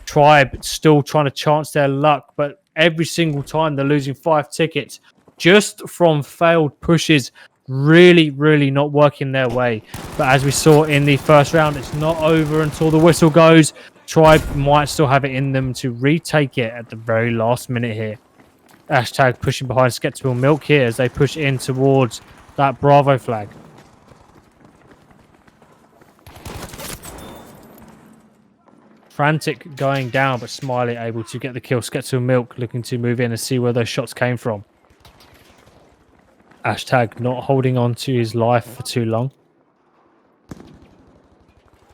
Tribe still trying to chance their luck, but every single time they're losing 5 tickets just from failed pushes. Really, really not working their way. But as we saw in the first round, it's not over until the whistle goes. Tribe might still have it in them to retake it at the very last minute here. Hashtag pushing behind Skeptical Milk here as they push in towards that Bravo flag. Frantic going down, but Smiley able to get the kill. Skeptical Milk looking to move in and see where those shots came from. Hashtag not holding on to his life for too long.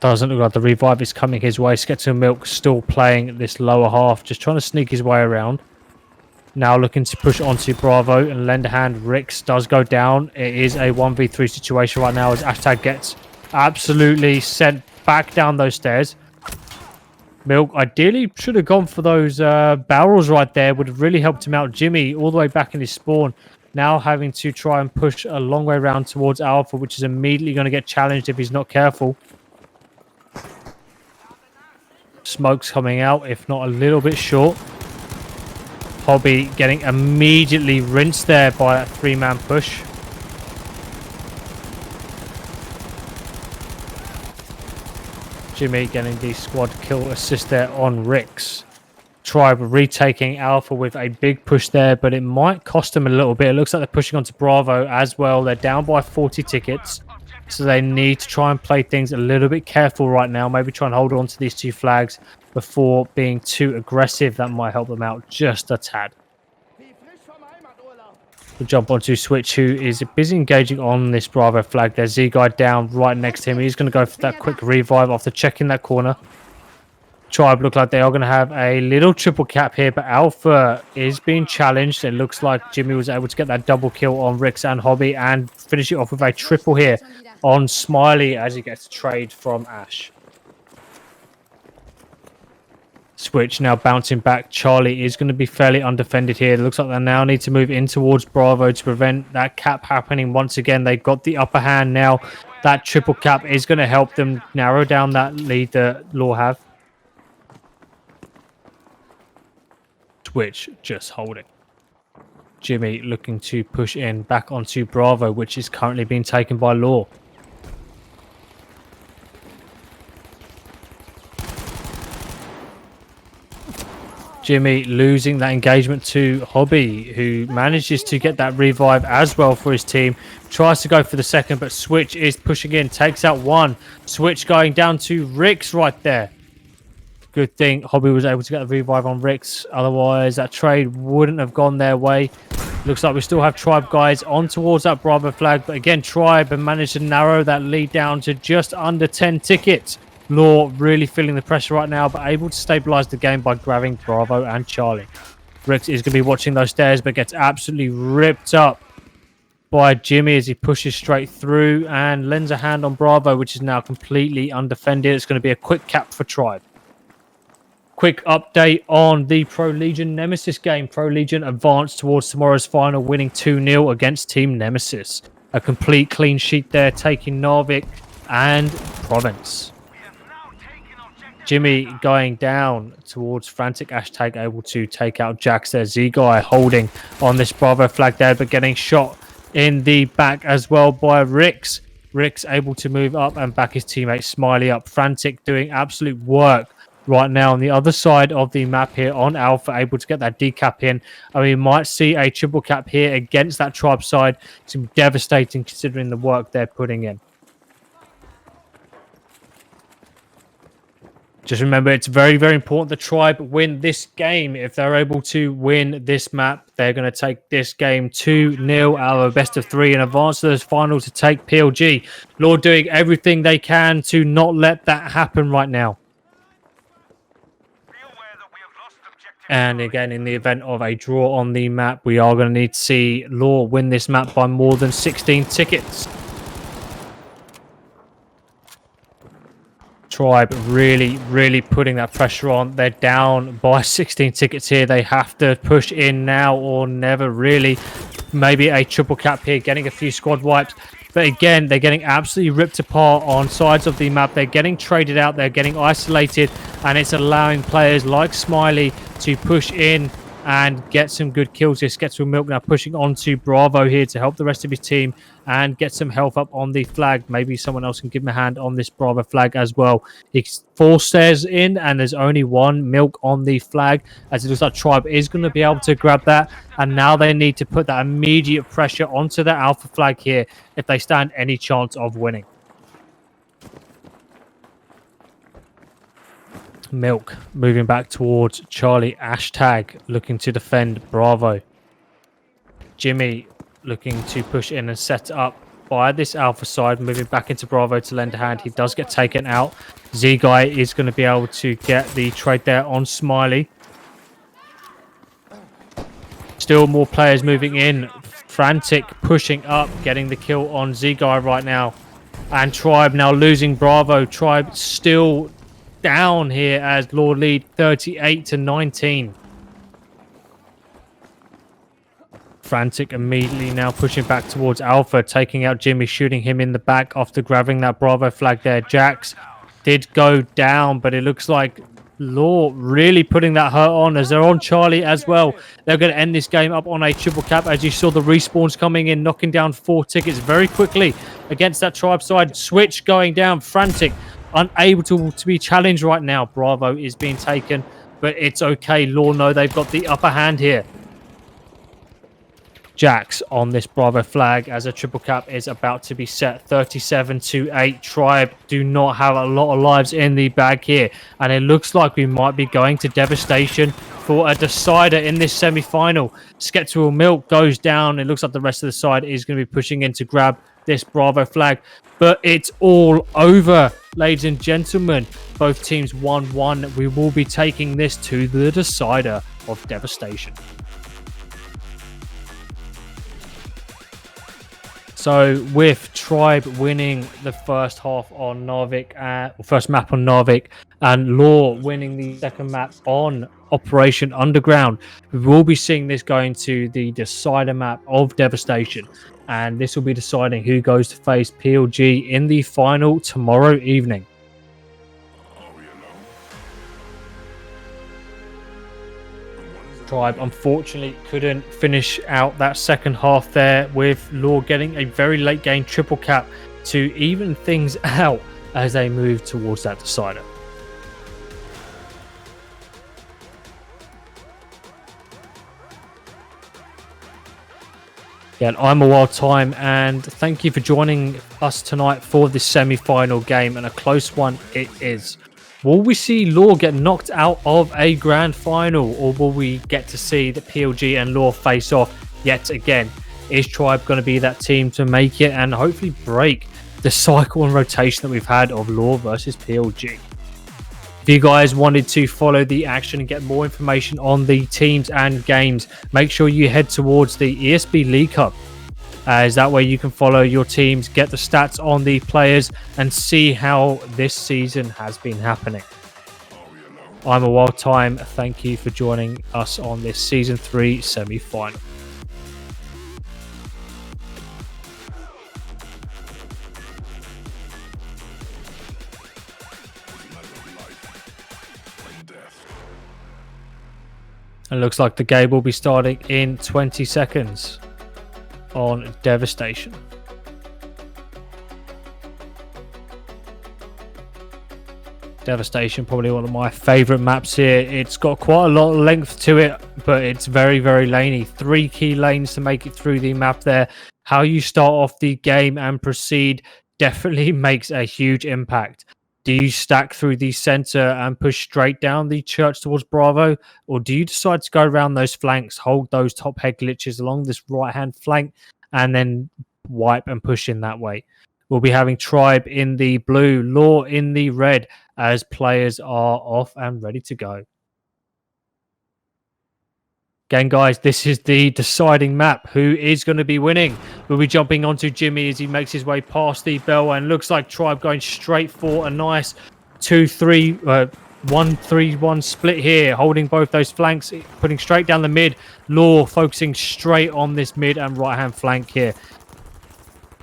Doesn't look like the revive is coming his way. Skeptical Milk still playing this lower half, just trying to sneak his way around. Now looking to push onto Bravo and lend a hand. Rix does go down. It is a 1v3 situation right now as hashtag gets absolutely sent back down those stairs. Milk ideally should have gone for those barrels right there. Would have really helped him out. Jimmy all the way back in his spawn. Now having to try and push a long way around towards Alpha, which is immediately going to get challenged if he's not careful. Smoke's coming out, if not a little bit short. Hobby getting immediately rinsed there by that 3-man push. Jimmy getting the squad kill assist there on Rix. Tribe retaking Alpha with a big push there, but it might cost them a little bit. It looks like they're pushing onto Bravo as well. They're down by 40 tickets, so they need to try and play things a little bit careful right now. Maybe try and hold on to these 2 flags before being too aggressive. That might help them out just a tad. We'll jump onto Switch, who is busy engaging on this Bravo flag. There's Z-Guy down right next to him. He's going to go for that quick revive after checking that corner. Tribe look like they are going to have a little triple cap here, but Alpha is being challenged. It looks like Jimmy was able to get that double kill on Rix and Hobby and finish it off with a triple here on Smiley as he gets a trade from Ash. Switch now bouncing back. Charlie is going to be fairly undefended here. It looks like they now need to move in towards Bravo to prevent that cap happening once again. They've got the upper hand now. That triple cap is going to help them narrow down that lead that LaW have. Switch just holding. Jimmy looking to push in back onto Bravo, which is currently being taken by LaW. Jimmy losing that engagement to Hobby, who manages to get that revive as well for his team. Tries to go for the second, but Switch is pushing in, takes out one. Switch going down to Rix right there. Good thing Hobby was able to get the revive on Rix. Otherwise, that trade wouldn't have gone their way. Looks like we still have Tribe guys on towards that Bravo flag. But again, Tribe have managed to narrow that lead down to just under 10 tickets. LaW really feeling the pressure right now, but able to stabilize the game by grabbing Bravo and Charlie. Rix is going to be watching those stairs, but gets absolutely ripped up by Jimmy as he pushes straight through and lends a hand on Bravo, which is now completely undefended. It's going to be a quick cap for Tribe. Quick update on the Pro Legion Nemesis game. Pro Legion advanced towards tomorrow's final, winning 2-0 against Team Nemesis. A complete clean sheet there, taking Narvik and Province. Jimmy going down towards Frantic Hashtag, able to take out Jax there. Z-Guy holding on this Bravo flag there, but getting shot in the back as well by Rix. Rix able to move up and back his teammate Smiley up. Frantic doing absolute work right now on the other side of the map here on Alpha, able to get that decap in. And we might see a triple cap here against that Tribe side. It's devastating considering the work they're putting in. Just remember, it's very, very important the Tribe win this game. If they're able to win this map, they're going to take this game 2-0 out of a best of 3 and advance to those finals to take PLG. LaW doing everything they can to not let that happen right now. And again, in the event of a draw on the map, we are going to need to see LaW win this map by more than 16 tickets. Tribe really, really putting that pressure on. They're down by 16 tickets here. They have to push in now or never, really. Maybe a triple cap here, getting a few squad wipes. But again, they're getting absolutely ripped apart on sides of the map. They're getting traded out. They're getting isolated. And it's allowing players like Smiley to push in and get some good kills. This gets with Milk now pushing on to Bravo here to help the rest of his team and get some health up on the flag. Maybe someone else can give him a hand on this Bravo flag as well. It's 4 stairs in and there's only 1 Milk on the flag, as it looks like Tribe is going to be able to grab that. And now they need to put that immediate pressure onto the Alpha flag here if they stand any chance of winning. Milk moving back towards Charlie. Hashtag looking to defend Bravo. Jimmy looking to push in and set up by this Alpha side, moving back into Bravo to lend a hand. He does get taken out. Z-Guy is going to be able to get the trade there on Smiley. Still more players moving in. Frantic pushing up, getting the kill on Z-Guy right now. And Tribe now losing Bravo. Tribe still down here as LaW lead 38-19. Frantic immediately now pushing back towards Alpha, taking out Jimmy, shooting him in the back after grabbing that Bravo flag there. Jax did go down, but it looks like LaW really putting that hurt on as they're on Charlie as well. They're going to end this game up on a triple cap. As you saw, the respawns coming in, knocking down 4 tickets very quickly against that tribe side. Switch going down, frantic, unable to be challenged right now. Bravo is being taken, but it's okay. LaW know they've got the upper hand here. Jax on this Bravo flag as a triple cap is about to be set. 37-8. Tribe do not have a lot of lives in the bag here, and it looks like we might be going to devastation for a decider in this semi-final. Skeptical Milk goes down. It looks like the rest of the side is going to be pushing in to grab this Bravo flag, but it's all over, ladies and gentlemen. Both teams 1-1. We will be taking this to the decider of devastation. So with Tribe winning the first half on Narvik, first map on Narvik, and LaW winning the second map on Operation Underground, we will be seeing this going to the decider map of Devastation. And this will be deciding who goes to face PLG in the final tomorrow evening. Tribe unfortunately couldn't finish out that second half there, with LaW getting a very late game triple cap to even things out as they move towards that decider. Again, I'm a wild time, and thank you for joining us tonight for this semi-final game, and a close one it is. Will we see LaW get knocked out of a grand final, or will we get to see the PLG and LaW face off yet again? Is Tribe going to be that team to make it and hopefully break the cycle and rotation that we've had of LaW versus PLG? If you guys wanted to follow the action and get more information on the teams and games, make sure you head towards the ESB League Cup, as that way you can follow your teams, get the stats on the players, and see how this season has been happening. I'm a wild time. Thank you for joining us on this Season 3 semi-final. It looks like the game will be starting in 20 seconds on Devastation. Devastation, probably one of my favorite maps here. It's got quite a lot of length to it, but it's very, very laney. 3 key lanes to make it through the map there. How you start off the game and proceed definitely makes a huge impact. Do you stack through the center and push straight down the church towards Bravo? Or do you decide to go around those flanks, hold those top head glitches along this right-hand flank, and then wipe and push in that way? We'll be having Tribe in the blue, LaW in the red, as players are off and ready to go. Again, guys, this is the deciding map. Who is going to be winning? We'll be jumping onto Jimmy as he makes his way past the bell, and looks like Tribe going straight for a nice 1-3-1 split here, holding both those flanks, putting straight down the mid. LaW focusing straight on this mid and right-hand flank here.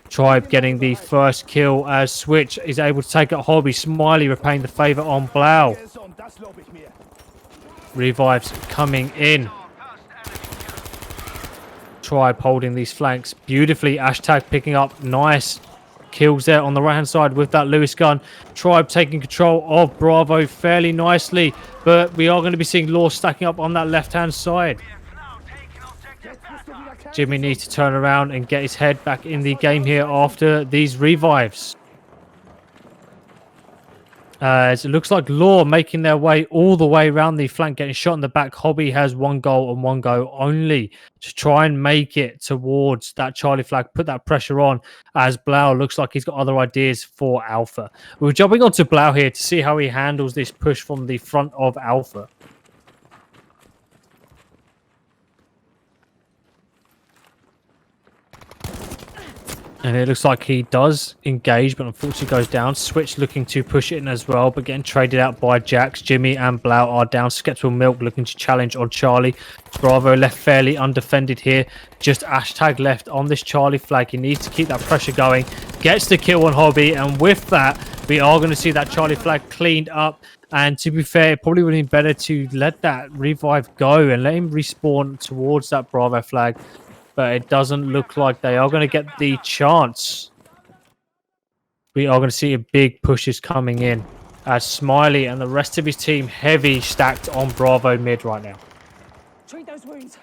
Tribe getting the first kill as Switch is able to take out Hobby. Smiley repaying the favor on Blau. Revives coming in. Tribe holding these flanks beautifully. Hashtag picking up nice kills there on the right hand side with that Lewis gun. Tribe taking control of Bravo fairly nicely, but we are going to be seeing LaW stacking up on that left hand side. Jimmy needs to turn around and get his head back in the game here after these revives. As it looks like LaW making their way all the way around the flank, getting shot in the back. Hobby has 1 goal and 1 go only to try and make it towards that Charlie flag, put that pressure on, as Blau looks like he's got other ideas for Alpha. We're jumping onto Blau here to see how he handles this push from the front of Alpha. And it looks like he does engage, but unfortunately goes down. Switch looking to push it in as well, but getting traded out by Jax. Jimmy and Blau are down. Skeptical Milk looking to challenge on Charlie. Bravo left fairly undefended here. Just hashtag left on this Charlie flag. He needs to keep that pressure going. Gets the kill on Hobby, and with that, We are going to see that Charlie flag cleaned up. And to be fair, it probably would have been better to let that revive go and let him respawn towards that Bravo flag. But it doesn't look like they are going to get the chance. We are going to see a big pushes coming in as Smiley and the rest of his team heavy stacked on Bravo mid right now. Treat those wounds.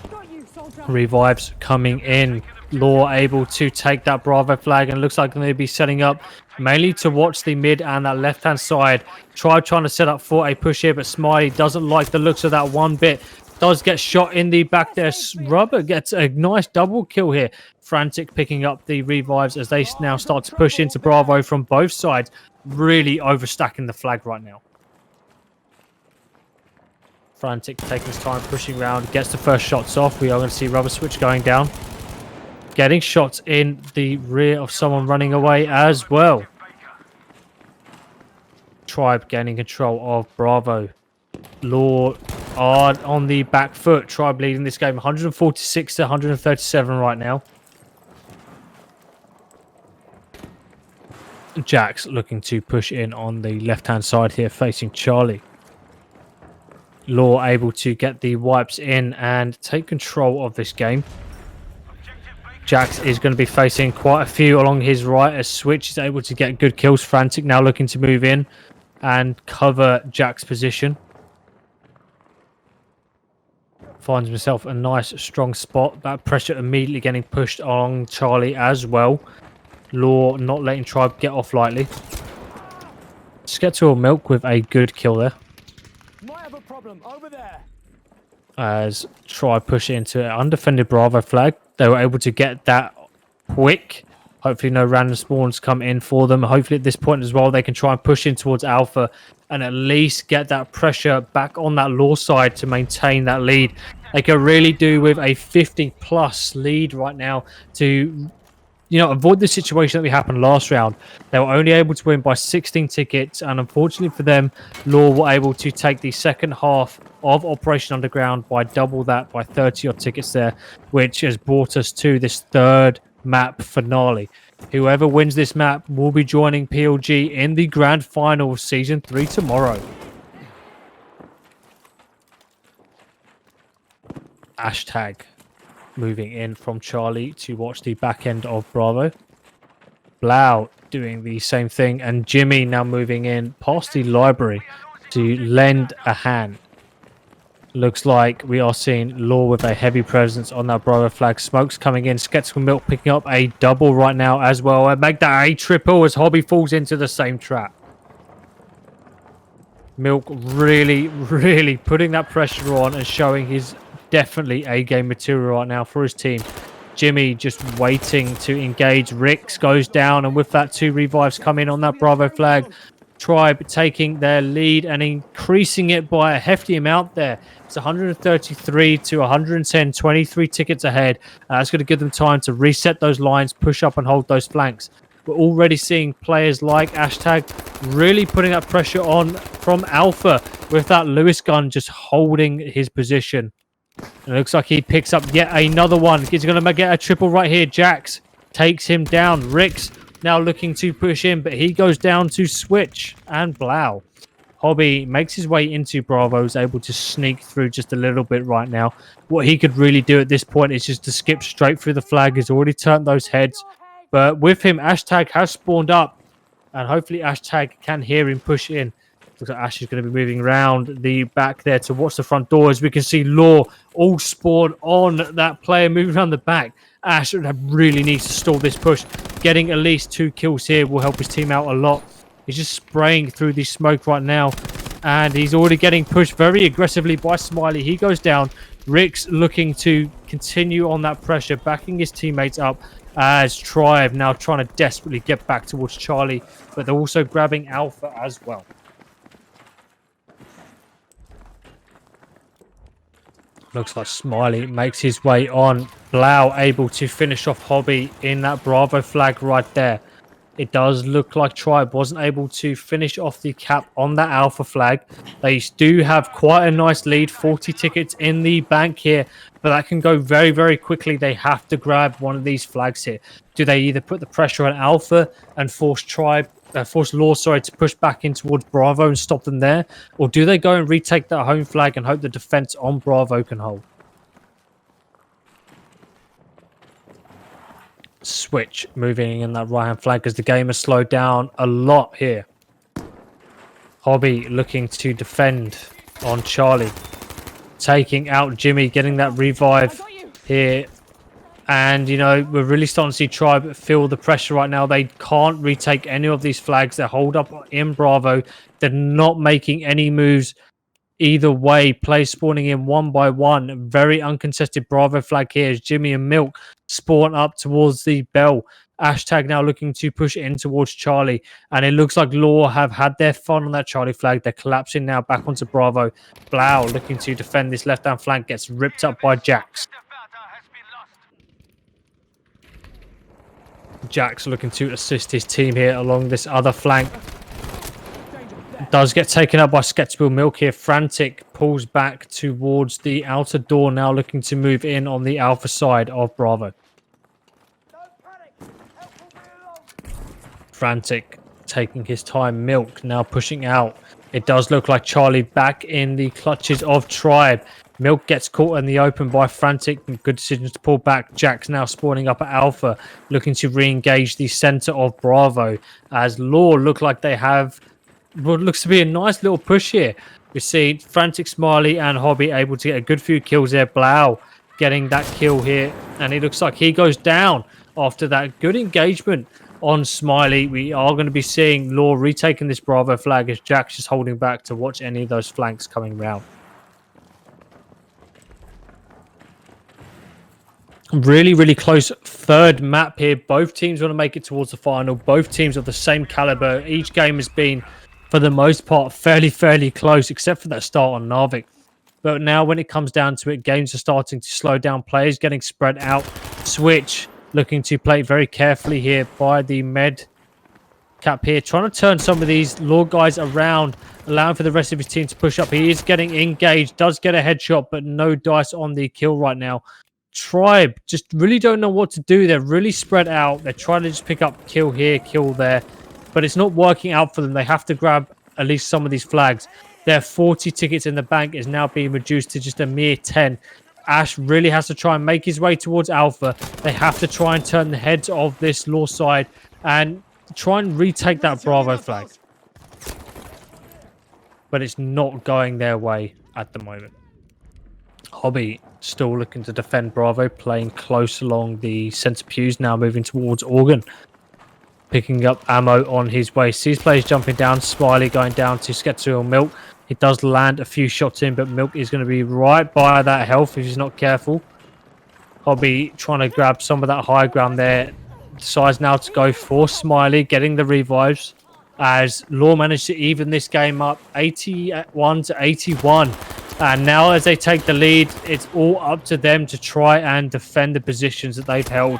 Got you, soldier. Revives coming in. LaW able to take that Bravo flag, and looks like they're going to be setting up mainly to watch the mid and that left-hand side. Tribe trying to set up for a push here, but Smiley doesn't like the looks of that one bit. Does get shot in the back there. Rubber gets a nice double kill here. Frantic picking up the revives as they now start to push into Bravo from both sides. Really overstacking the flag right now. Frantic taking his time, pushing around, gets the first shots off. We are going to see Rubber Switch going down. Getting shots in the rear of someone running away as well. Tribe gaining control of Bravo. LaW are on the back foot. Tribe leading this game 146 to 137 right now. Jax looking to push in on the left-hand side here, facing Charlie. LaW able to get the wipes in and take control of this game. Jax is going to be facing quite a few along his right as Switch is able to get good kills. Frantic now looking to move in and cover Jax's position. Finds himself a nice strong spot. That pressure immediately getting pushed on Charlie as well. LaW not letting Tribe get off lightly. Just get to a milk with a good kill there. Might have a problem over there. As Tribe push into an undefended Bravo flag. They were able to get that quick. Hopefully no random spawns come in for them. Hopefully at this point as well, they can try and push in towards Alpha and at least get that pressure back on that LaW side to maintain that lead. They could really do with a 50-plus lead right now to, avoid the situation that we happened last round. They were only able to win by 16 tickets, and unfortunately for them, LaW were able to take the second half of Operation Underground by double that, by 30-odd tickets there, which has brought us to this third map finale. Whoever wins this map will be joining PLG in the grand final of Season 3 tomorrow. Hashtag moving in from Charlie to watch the back end of Bravo. LaW doing the same thing, and Jimmy now moving in past the library to lend a hand. Looks like we are seeing LaW with a heavy presence on that Bravo flag. Smokes coming in. Skeptical Milk picking up a double right now as well. And make that a triple as Hobby falls into the same trap. Milk really, really putting that pressure on and showing his definitely A-game material right now for his team. Jimmy just waiting to engage. Rix goes down, and with that, 2 revives come in on that Bravo flag. Tribe taking their lead and increasing it by a hefty amount there. It's 133 to 110, 23 tickets ahead. That's going to give them time to reset those lines, push up and hold those flanks. We're already seeing players like Hashtag really putting that pressure on from Alpha with that Lewis gun just holding his position. And it looks like he picks up yet another one. He's going to get a triple right here. Jax takes him down. Rix now looking to push in, but he goes down to Switch and LaW. Hobby makes his way into Bravo, is able to sneak through just a little bit right now. What he could really do at this point is just to skip straight through the flag. He's already turned those heads. But with him, Hashtag has spawned up, and hopefully Hashtag can hear him push in. Looks like Ash is going to be moving around the back there to watch the front door. As we can see LaW all spawn on that player moving around the back. Ash really needs to stall this push. Getting at least 2 kills here will help his team out a lot. He's just spraying through the smoke right now. And he's already getting pushed very aggressively by Smiley. He goes down. Rix looking to continue on that pressure, backing his teammates up. As Tribe now trying to desperately get back towards Charlie. But they're also grabbing Alpha as well. Looks like Smiley makes his way on. LaW able to finish off Hobby in that Bravo flag right there. It does look like Tribe wasn't able to finish off the cap on that Alpha flag. They do have quite a nice lead, 40 tickets in the bank here, but that can go very, very quickly. They have to grab one of these flags here. Do they either put the pressure on Alpha and force Tribe force LaW, sorry, to push back in towards Bravo and stop them there? Or do they go and retake that home flag and hope the defense on Bravo can hold? Switch moving in that right-hand flank as the game has slowed down a lot here. Hobby looking to defend on Charlie. Taking out Jimmy, getting that revive here. And, you know, we're really starting to see Tribe feel the pressure right now. They can't retake any of these flags. They're holed up in Bravo. They're not making any moves either way. Players spawning in one by one. Very uncontested Bravo flag here as Jimmy and Milk spawn up towards the bell. Hashtag now looking to push in towards Charlie. And it looks like LaW have had their fun on that Charlie flag. They're collapsing now back onto Bravo. Blau looking to defend this left-hand flank. Gets ripped up by Jax. Jax looking to assist his team here along this other flank. Does get taken up by Sketchbill Milk here. Frantic pulls back towards the outer door, now looking to move in on the alpha side of Bravo. Frantic taking his time. Milk now pushing out. It does look like Charlie back in the clutches of Tribe. Milk gets caught in the open by Frantic. Good decisions to pull back. Jack's now spawning up at Alpha, looking to re-engage the center of Bravo. As LaW look like they have what looks to be a nice little push here. We see Frantic, Smiley, and Hobby able to get a good few kills there. Blau getting that kill here, and it looks like he goes down after that good engagement on Smiley. We are going to be seeing LaW retaking this Bravo flag as Jack's just holding back to watch any of those flanks coming round. Really, really close third map here. Both teams want to make it towards the final. Both teams of the same caliber. Each game has been, for the most part, fairly close, except for that start on Narvik. But now when it comes down to it, games are starting to slow down. Players getting spread out. Switch looking to play very carefully here by the med cap here. Trying to turn some of these LaW guys around, allowing for the rest of his team to push up. He is getting engaged. Does get a headshot, but no dice on the kill right now. Tribe just really don't know what to do. They're really spread out. They're trying to just pick up kill here, kill there, but it's not working out for them. They have to grab at least some of these flags. Their 40 tickets in the bank is now being reduced to just a mere 10. Ash really has to try and make his way towards Alpha. They have to try and turn the heads of this LaW side and try and retake that Bravo flag, but it's not going their way at the moment. Hobby still looking to defend Bravo, playing close along the center pews, now moving towards Organ. Picking up ammo on his way. Sees players jumping down. Smiley going down to Sketsu Milk. He does land a few shots in, but Milk is going to be right by that health if he's not careful. Hobby trying to grab some of that high ground there. Decides now to go for Smiley, getting the revives. As LaW managed to even this game up 81 to 81. And now as they take the lead, it's all up to them to try and defend the positions that they've held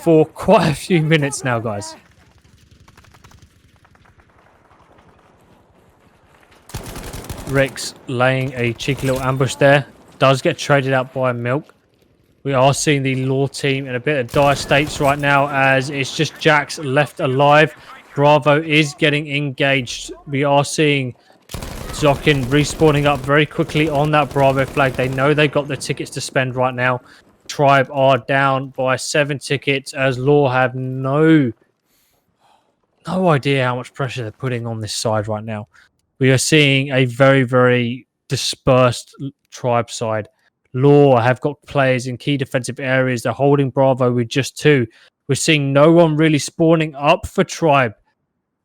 for quite a few minutes now, guys. Rex laying a cheeky little ambush there. Does get traded out by Milk. We are seeing the LaW team in a bit of dire states right now as it's just Jax left alive. Bravo is getting engaged. We are seeing Zokin respawning up very quickly on that Bravo flag. They know they got the tickets to spend right now. Tribe are down by 7 tickets as LaW have no idea how much pressure they're putting on this side right now. We are seeing a very dispersed Tribe side. LaW have got players in key defensive areas. They're holding Bravo with just 2. We're seeing no one really spawning up for Tribe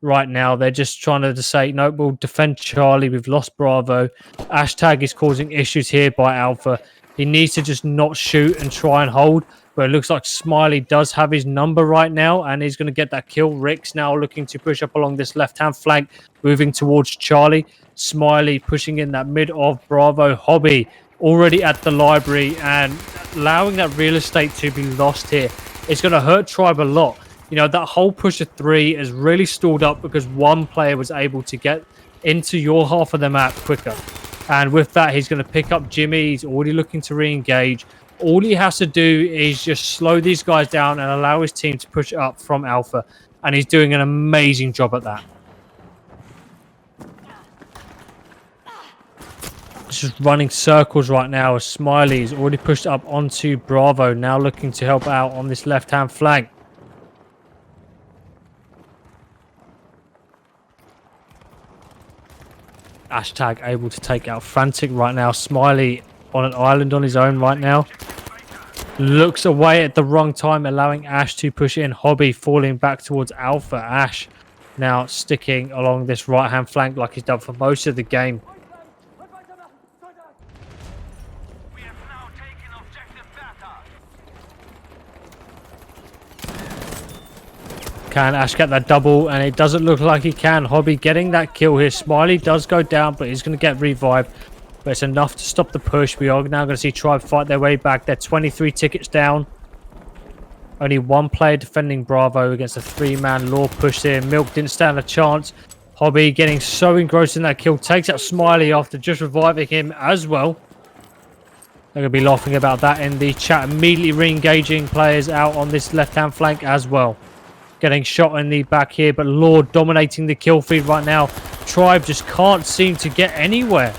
right now. They're just trying to say, no, we'll defend Charlie. We've lost Bravo. Hashtag is causing issues here by Alpha. He needs to just not shoot and try and hold. But it looks like Smiley does have his number right now, and he's going to get that kill. Rick's now looking to push up along this left-hand flank, moving towards Charlie. Smiley pushing in that mid of Bravo. Hobby already at the library and allowing that real estate to be lost here. It's going to hurt Tribe a lot. You know, that whole push of 3 is really stalled up because one player was able to get into your half of the map quicker. And with that, he's going to pick up Jimmy. He's already looking to re-engage. All he has to do is just slow these guys down and allow his team to push up from Alpha. and he's doing an amazing job at that. Just running circles right now as Smiley is already pushed up onto Bravo, now looking to help out on this left-hand flank. Hashtag able to take out Frantic right now. Smiley on an island on his own right now. Looks away at the wrong time, allowing Ash to push in. Hobby falling back towards Alpha. Ash now sticking along this right-hand flank like he's done for most of the game. We have now taken objective Beta. Can Ash get that double? And it doesn't look like he can. Hobby getting that kill here. Smiley does go down, but he's going to get revived. But it's enough to stop the push. We are now going to see Tribe fight their way back. They're 23 tickets down. Only one player defending Bravo against a 3-man LaW push here. Milk didn't stand a chance. Hobby getting so engrossed in that kill. Takes out Smiley after just reviving him as well. They're going to be laughing about that in the chat. Immediately re-engaging players out on this left-hand flank as well. Getting shot in the back here, but LaW dominating the kill feed right now. Tribe just can't seem to get anywhere.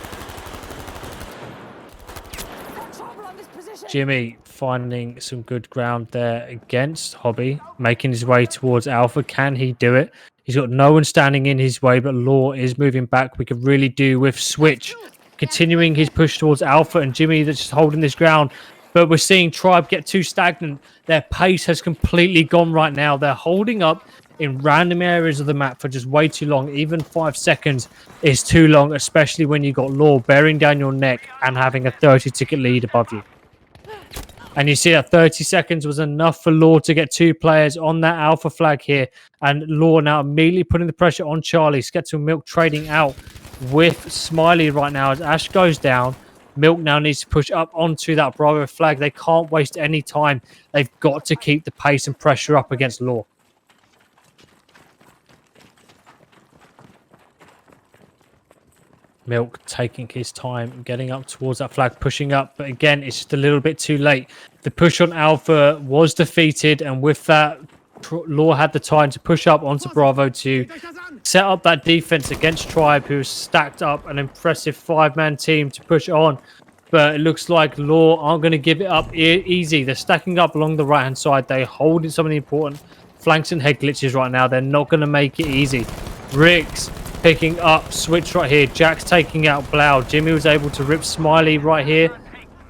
Jimmy finding some good ground there against Hobby, making his way towards Alpha. Can he do it? He's got no one standing in his way, but LaW is moving back. We could really do with Switch continuing his push towards Alpha, and Jimmy that's just holding this ground. But we're seeing Tribe get too stagnant. Their pace has completely gone right now. They're holding up in random areas of the map for just way too long. Even 5 seconds is too long, especially when you've got LaW bearing down your neck and having a 30-ticket lead above you. And you see that 30 seconds was enough for LaW to get 2 players on that Alpha flag here. And LaW now immediately putting the pressure on Charlie. Sketzel Milk trading out with Smiley right now as Ash goes down. Milk now needs to push up onto that Bravo flag. They can't waste any time. They've got to keep the pace and pressure up against LaW. Milk taking his time, getting up towards that flag, pushing up. But again, it's just a little bit too late. The push on Alpha was defeated. And with that, LaW had the time to push up onto Bravo to set up that defense against Tribe, who's stacked up an impressive 5-man team to push on. But it looks like LaW aren't going to give it up easy. They're stacking up along the right-hand side. They're holding some of the important flanks and head glitches right now. They're not going to make it easy. Riggs picking up Switch right here. Jack's taking out Blau. Jimmy was able to rip Smiley right here.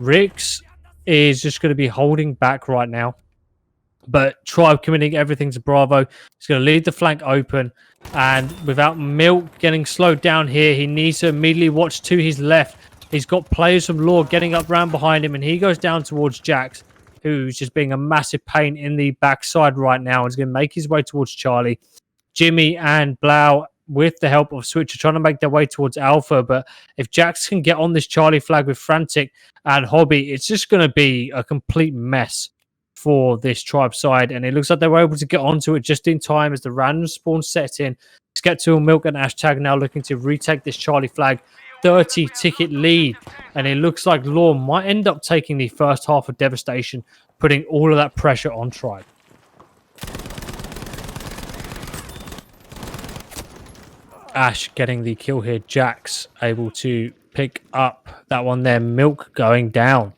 Riggs is just going to be holding back right now. But Tribe committing everything to Bravo. He's going to leave the flank open. And without Milk getting slowed down here, he needs to immediately watch to his left. He's got players from LaW getting up round behind him. And he goes down towards Jax, who's just being a massive pain in the backside right now. He's going to make his way towards Charlie. Jimmy and Blau, with the help of Switch, are trying to make their way towards Alpha. But if Jax can get on this Charlie flag with Frantic and Hobby, it's just going to be a complete mess for this Tribe side. And it looks like they were able to get onto it just in time as the random spawn set in. Skeptical, Milk and Hashtag now looking to retake this Charlie flag. 30-ticket lead. And it looks like LaW might end up taking the first half of Devastation, putting all of that pressure on Tribe. Ash getting the kill here. Jax able to pick up that one there. Milk going down.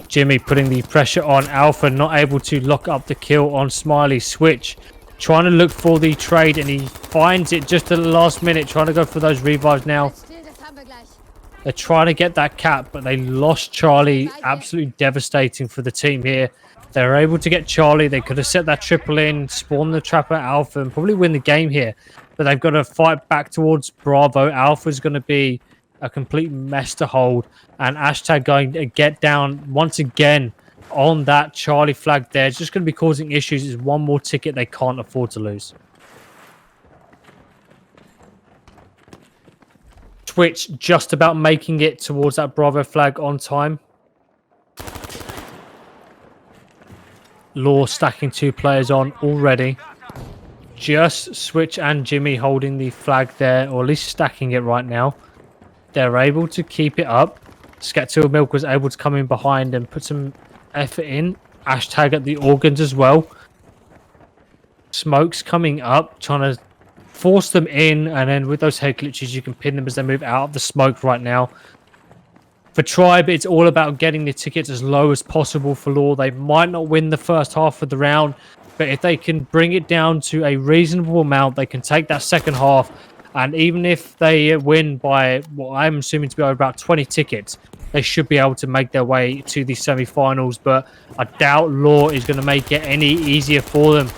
Jimmy putting the pressure on Alpha, not able to lock up the kill on Smiley. Switch trying to look for the trade, and he finds it just at the last minute, trying to go for those revives now. They're trying to get that cap, but they lost Charlie. Absolutely devastating for the team here. They're able to get Charlie. They could have set that triple in, spawn the trap at Alpha, and probably win the game here. But they've got to fight back towards Bravo. Alpha's going to be a complete mess to hold. And Hashtag going to get down once again on that Charlie flag there. It's just going to be causing issues. It's one more ticket they can't afford to lose. Twitch just about making it towards that Bravo flag on time. LaW stacking 2 players on already. Just Switch and Jimmy holding the flag there, or at least stacking it right now. They're able to keep it up. Skeptical Milk was able to come in behind and put some effort in. Hashtag at the organs as well. smokes coming up, trying to force them in, and then with those head glitches, you can pin them as they move out of the smoke right now. For Tribe, it's all about getting the tickets as low as possible for LaW. They might not win the first half of the round, but if they can bring it down to a reasonable amount, they can take that second half. And even if they win by what I'm assuming to be about 20 tickets, they should be able to make their way to the semi-finals. But I doubt LaW is going to make it any easier for them.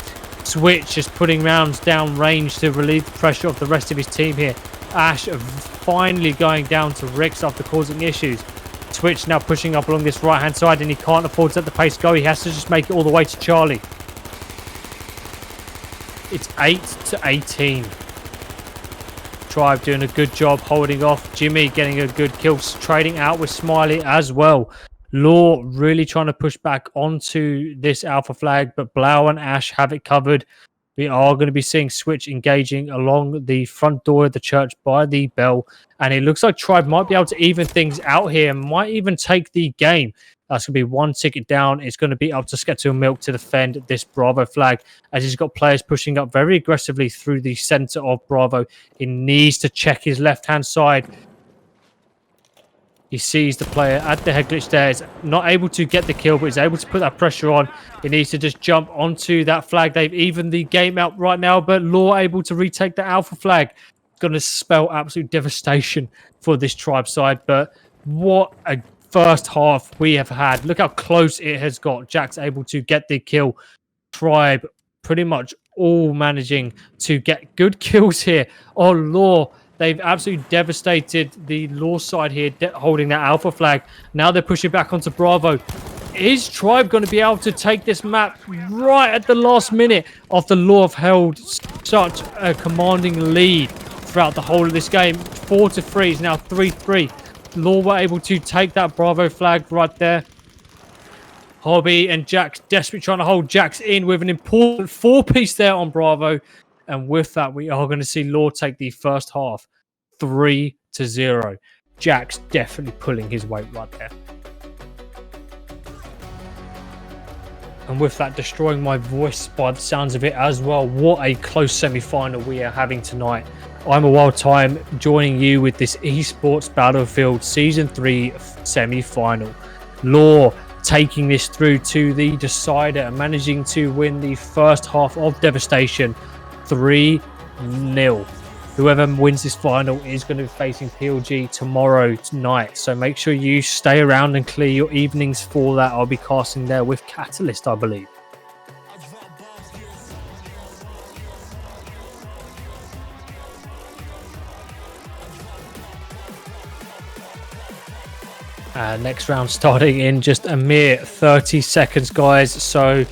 Switch is putting rounds down range to relieve the pressure of the rest of his team here. Ash finally going down to Rix after causing issues. Switch now pushing up along this right-hand side, and he can't afford to let the pace go. He has to just make it all the way to Charlie. It's 8-18. Tribe doing a good job holding off. Jimmy getting a good kill, trading out with Smiley as well. LaW really trying to push back onto this alpha flag, but Blau and Ash have it covered. We are going to be seeing Switch engaging along the front door of the church by the bell. And it looks like Tribe might be able to even things out here, might even take the game. That's going to be one ticket down. It's going to be up to Sketto Milk to defend this Bravo flag, as he's got players pushing up very aggressively through the center of Bravo. He needs to check his left-hand side. He sees the player at the head glitch there. He's not able to get the kill, but he's able to put that pressure on. He needs to just jump onto that flag. They've evened the game out right now, but LaW able to retake the alpha flag. It's going to spell absolute devastation for this Tribe side. But what a first half we have had. Look how close it has got. Jack's able to get the kill. Tribe pretty much all managing to get good kills here. Oh, LaW. They've absolutely devastated the LaW side here, holding that alpha flag. Now they're pushing back onto Bravo. Is Tribe going to be able to take this map right at the last minute after LaW have held such a commanding lead throughout the whole of this game? 4-3 is now 3-3. LaW were able to take that Bravo flag right there. Hobby and Jax desperately trying to hold Jax in with an important 4-piece there on Bravo. And with that, we are going to see LaW take the first half 3-0. Jack's definitely pulling his weight right there. And with that, destroying my voice by the sounds of it as well. What a close semi-final we are having tonight. I'm a Wild Time joining you with this Esports Battlefield Season 3 semi-final. LaW taking this through to the decider and managing to win the first half of Devastation 3-0. Whoever wins this final is going to be facing PLG tomorrow night. So make sure you stay around and clear your evenings for that. I'll be casting there with Catalyst, I believe. Next round starting in just a mere 30 seconds, guys. So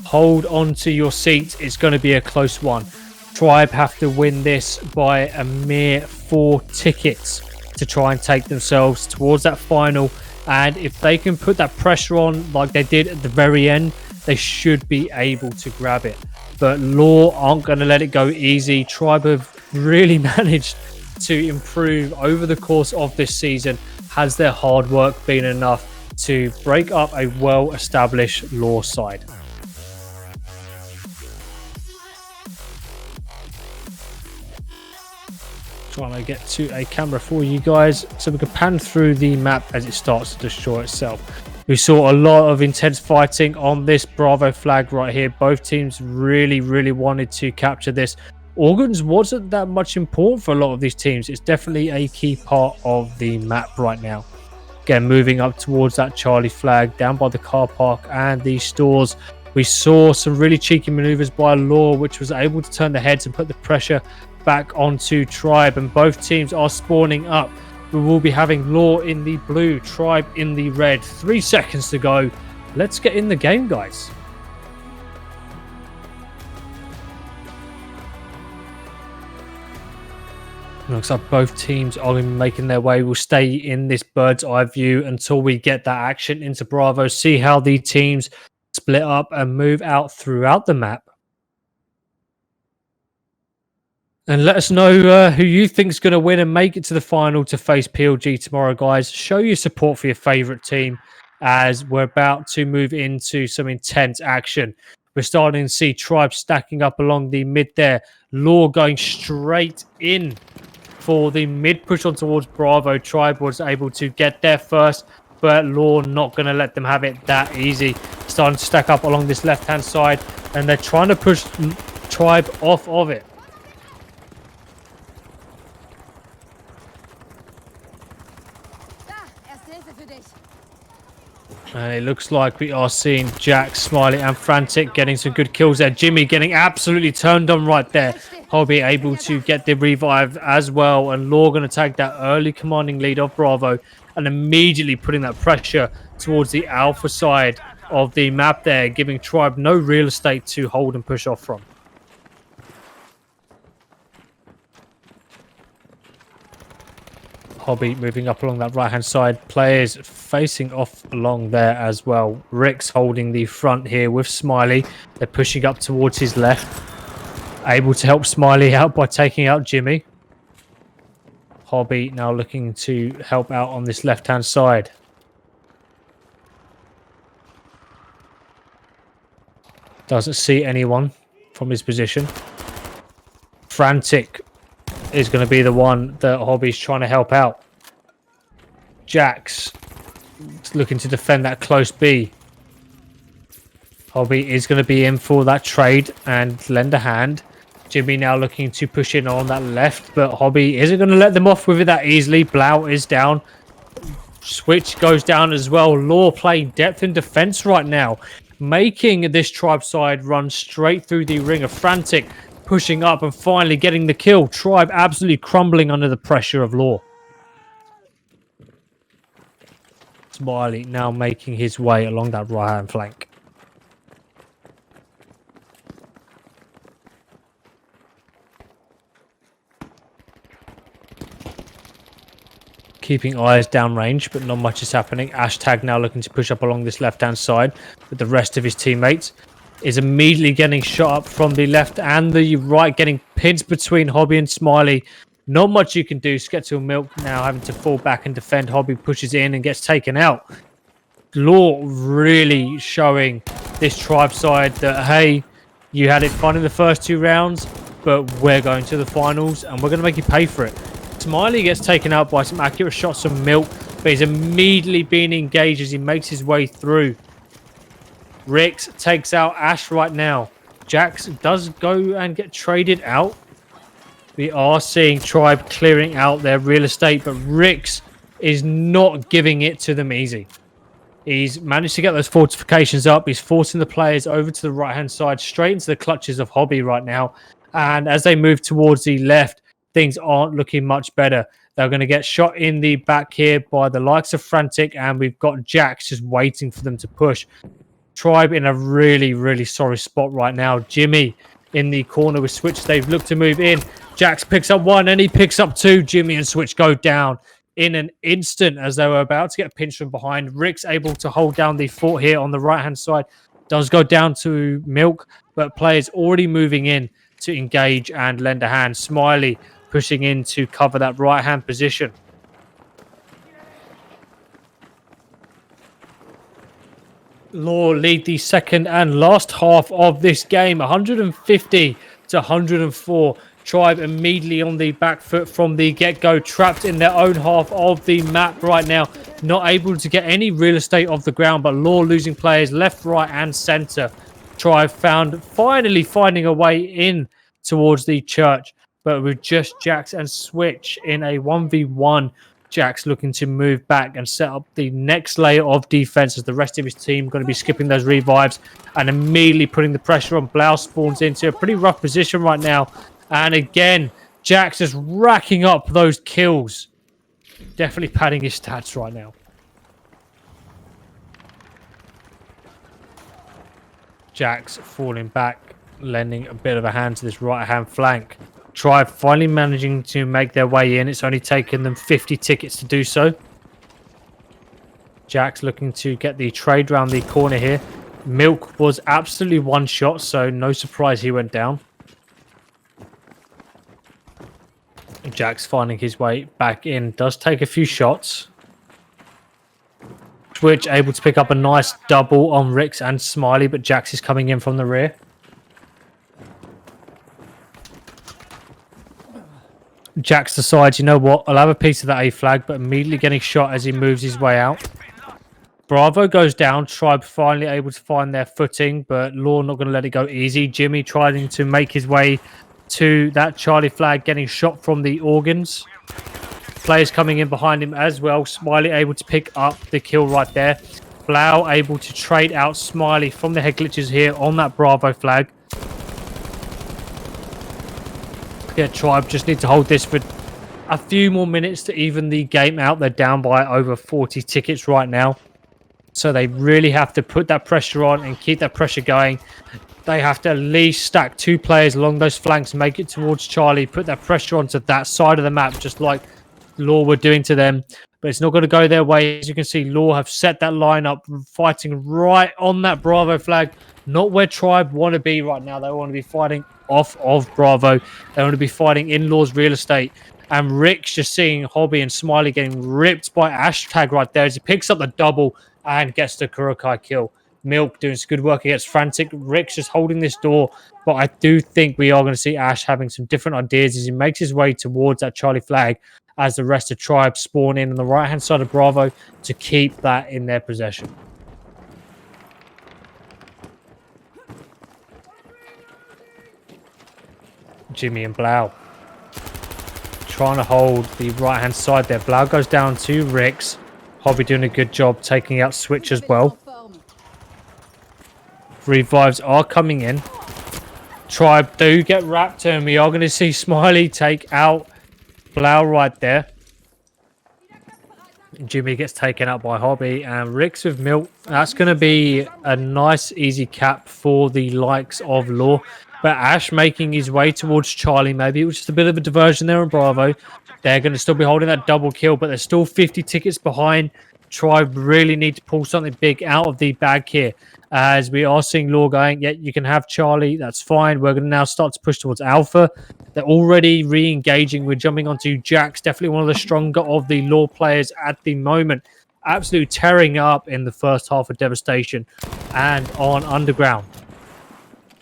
hold on to your seats. It's going to be a close one. Tribe have to win this by a mere 4 tickets to try and take themselves towards that final. And if they can put that pressure on like they did at the very end, they should be able to grab it. But LaW aren't going to let it go easy. Tribe have really managed to improve over the course of this season. Has their hard work been enough to break up a well-established LaW side? Trying to get to a camera for you guys so we can pan through the map as it starts to destroy itself. We saw a lot of intense fighting on this Bravo flag right here. Both teams really wanted to capture this. Organs wasn't that much important for a lot of these teams. It's definitely a key part of the map right now. Again, moving up towards that Charlie flag down by the car park and the stores. We saw some really cheeky maneuvers by LaW, which was able to turn the heads and put the pressure back onto Tribe, and both teams are spawning up. We will be having LaW in the blue, Tribe in the red. 3 seconds to go. Let's get in the game, guys. Looks like both teams are making their way. We'll stay in this bird's eye view until we get that action into Bravo. See how the teams split up and move out throughout the map. And let us know who you think is going to win and make it to the final to face PLG tomorrow, guys. Show your support for your favourite team as we're about to move into some intense action. We're starting to see Tribe stacking up along the mid there. LaW going straight in for the mid push on towards Bravo. Tribe was able to get there first, but LaW not going to let them have it that easy. Starting to stack up along this left-hand side, and they're trying to push Tribe off of it. And it looks like we are seeing Jack, Smiley, and Frantic getting some good kills there. Jimmy getting absolutely turned on right there. Hobby able to get the revive as well. And LaW going to take that early commanding lead of Bravo and immediately putting that pressure towards the alpha side of the map there, giving Tribe no real estate to hold and push off from. Hobby moving up along that right-hand side. Players facing off along there as well. Rick's holding the front here with Smiley. They're pushing up towards his left. Able to help Smiley out by taking out Jimmy. Hobby now looking to help out on this left-hand side. Doesn't see anyone from his position. Frantic is going to be the one that Hobby's trying to help out. Jax looking to defend that close B. Hobby is going to be in for that trade and lend a hand. Jimmy now looking to push in on that left, but Hobby isn't going to let them off with it that easily. Blau is down. Switch goes down as well. LaW playing depth in defense right now, making this Tribe side run straight through the ring of Frantic, pushing up and finally getting the kill. Tribe absolutely crumbling under the pressure of LaW. Smiley now making his way along that right-hand flank. Keeping eyes downrange, but not much is happening. Hashtag now looking to push up along this left-hand side with the rest of his teammates. Is immediately getting shot up from the left and the right, getting pinched between Hobby and Smiley. Not much you can do. Skeptical Milk now having to fall back and defend. Hobby pushes in and gets taken out. LaW really showing this Tribe side that, hey, you had it fun in the first 2 rounds, but we're going to the finals and we're going to make you pay for it. Smiley gets taken out by some accurate shots from Milk, but he's immediately being engaged as he makes his way through. Rix takes out Ash right now. Jax does go and get traded out. We are seeing Tribe clearing out their real estate, but Rix is not giving it to them easy. He's managed to get those fortifications up. He's forcing the players over to the right-hand side, straight into the clutches of Hobby right now. And as they move towards the left, things aren't looking much better. They're going to get shot in the back here by the likes of Frantic, and we've got Jax just waiting for them to push. Tribe in a really, really sorry spot right now. Jimmy in the corner with Switch. They've looked to move in. Jax picks up 1 and he picks up 2. Jimmy and Switch go down in an instant as they were about to get pinched from behind. Rick's able to hold down the fort here on the right-hand side. Does go down to Milk, but players already moving in to engage and lend a hand. Smiley pushing in to cover that right-hand position. LaW lead the second and last half of this game, 150 to 104. Tribe immediately on the back foot from the get-go, trapped in their own half of the map right now, not able to get any real estate off the ground, but LaW losing players left, right, and center. Tribe finally finding a way in towards the church, but with just Jax and Switch in a 1v1. Jax looking to move back and set up the next layer of defense as the rest of his team going to be skipping those revives and immediately putting the pressure on. Blau spawns into a pretty rough position right now. And again, Jax is racking up those kills. Definitely padding his stats right now. Jax falling back, lending a bit of a hand to this right-hand flank. Tribe finally managing to make their way in. It's only taken them 50 tickets to do so. Jax looking to get the trade round the corner here. Milk was absolutely one shot, so no surprise he went down. Jax finding his way back in. Does take a few shots. Switch able to pick up a nice double on Rix and Smiley, but Jax is coming in from the rear. Jax decides, you know what, I'll have a piece of that A flag, but immediately getting shot as he moves his way out. Bravo goes down. Tribe finally able to find their footing, but LaW not going to let it go easy. Jimmy trying to make his way to that Charlie flag, getting shot from the organs. Players coming in behind him as well. Smiley able to pick up the kill right there. LaW able to trade out Smiley from the head glitches here on that Bravo flag. Yeah, Tribe just need to hold this for a few more minutes to even the game out. They're down by over 40 tickets right now. So they really have to put that pressure on and keep that pressure going. They have to at least stack 2 players along those flanks, make it towards Charlie, put that pressure onto that side of the map, just like LaW were doing to them. But it's not going to go their way. As you can see, LaW have set that line up, fighting right on that Bravo flag. Not where Tribe want to be right now. They want to be fighting off of Bravo. They want to be fighting in LaW's real estate. And Rick's just seeing Hobby and Smiley getting ripped by Hashtag right there as he picks up the double and gets the Kurokai kill. Milk doing some good work against Frantic. Rick's just holding this door. But I do think we are going to see Ash having some different ideas as he makes his way towards that Charlie flag as the rest of Tribe spawn in on the right-hand side of Bravo to keep that in their possession. Jimmy and Blau trying to hold the right-hand side there. Blau goes down to Rix. Hobby doing a good job taking out Switch as well. Revives are coming in. Tribe do get wrapped, and we are going to see Smiley take out Blau right there. Jimmy gets taken out by Hobby, and Rix with Milk. That's going to be a nice, easy cap for the likes of LaW. But Ash making his way towards Charlie, maybe it was just a bit of a diversion there on Bravo. They're going to still be holding that double kill, but they're still 50 tickets behind. Tribe really need to pull something big out of the bag here. As we are seeing LaW going, yeah, you can have Charlie, that's fine. We're going to now start to push towards Alpha. They're already re-engaging. We're jumping onto Jax, definitely one of the stronger of the LaW players at the moment. Absolutely tearing up in the first half of Devastation. And on Underground.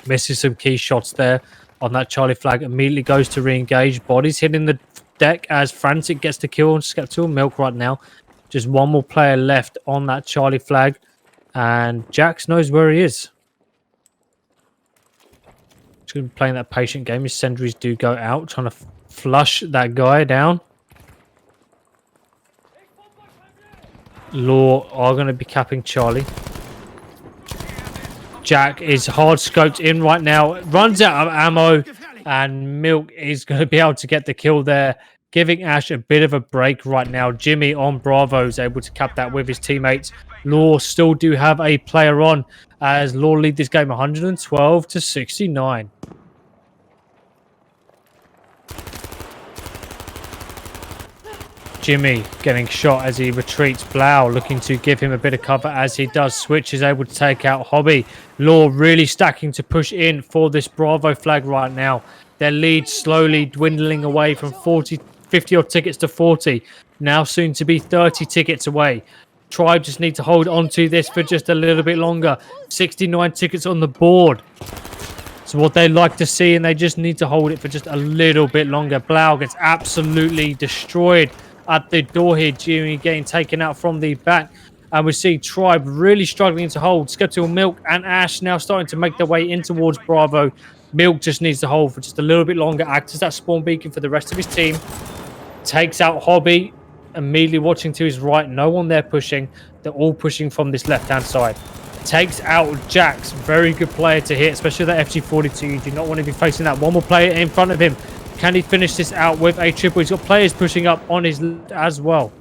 Misses some key shots there on that Charlie flag. Immediately goes to re-engage. Bodies hitting the deck as Frantic gets the kill on Skeptical. Milk right now. Just one more player left on that Charlie flag. And Jax knows where he is. Just going to be playing that patient game. His sentries do go out. Trying to flush that guy down. LaW are going to be capping Charlie. Jack is hard scoped in right now. Runs out of ammo. And Milk is going to be able to get the kill there. Giving Ash a bit of a break right now. Jimmy on Bravo is able to cap that with his teammates. LaW still do have a player on as LaW lead this game 112 to 69. Jimmy getting shot as he retreats. Blau looking to give him a bit of cover as he does. Switch is able to take out Hobby. LaW really stacking to push in for this Bravo flag right now. Their lead slowly dwindling away from 50 odd tickets to 40. Now soon to be 30 tickets away. Tribe just need to hold on to this for just a little bit longer. 69 tickets on the board. So what they like to see, and they just need to hold it for just a little bit longer. Blau gets absolutely destroyed at the door here. Jimmy getting taken out from the back. And we see Tribe really struggling to hold. Skeptical, Milk and Ash now starting to make their way in towards Bravo. Milk just needs to hold for just a little bit longer. Acts as that spawn beacon for the rest of his team. Takes out Hobby. Immediately watching to his right. No one there pushing. They're all pushing from this left-hand side. Takes out Jax. Very good player to hit, especially that FG42. You do not want to be facing that. One more player in front of him. Can he finish this out with a triple? He's got players pushing up on his left as well.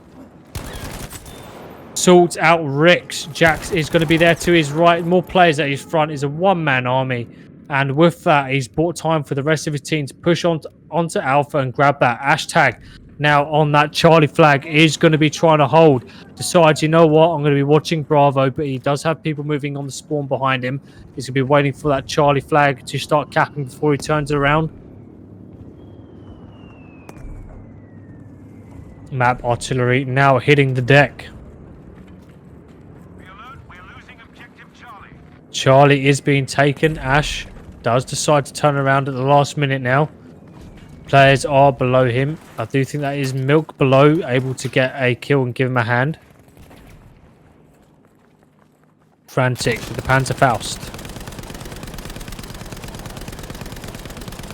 Sorts out Rix. Jax is going to be there to his right. More players at his front. Is a one-man army. And with that, he's bought time for the rest of his team to push onto Alpha and grab that hashtag. Now on that Charlie flag is going to be trying to hold. Decides, you know what, I'm going to be watching Bravo, but he does have people moving on the spawn behind him. He's going to be waiting for that Charlie flag to start capping before he turns it around. Map artillery now hitting the deck. Charlie is being taken. Ash does decide to turn around at the last minute now. Players are below him. I do think that is Milk below, able to get a kill and give him a hand. Frantic with the Panzerfaust.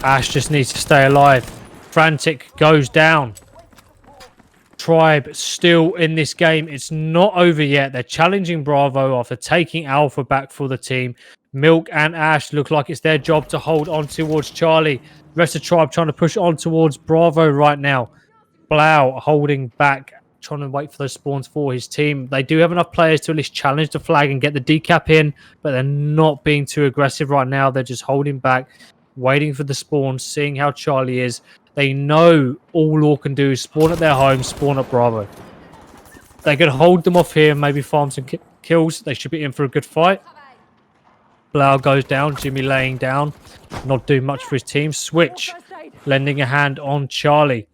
Ash just needs to stay alive. Frantic goes down. Tribe still in this game. It's not over yet. They're challenging Bravo after taking Alpha back for the team. Milk and Ash look like it's their job to hold on towards Charlie. The rest of Tribe trying to push on towards Bravo right now. Blau holding back, trying to wait for those spawns for his team. They do have enough players to at least challenge the flag and get the decap in, but they're not being too aggressive right now. They're just holding back, waiting for the spawns, seeing how Charlie is. They know all LaW can do is spawn at their home, spawn at Bravo. They can hold them off here and maybe farm some kills. They should be in for a good fight. Blau goes down, Jimmy laying down, not doing much for his team. Switch, lending a hand on Charlie.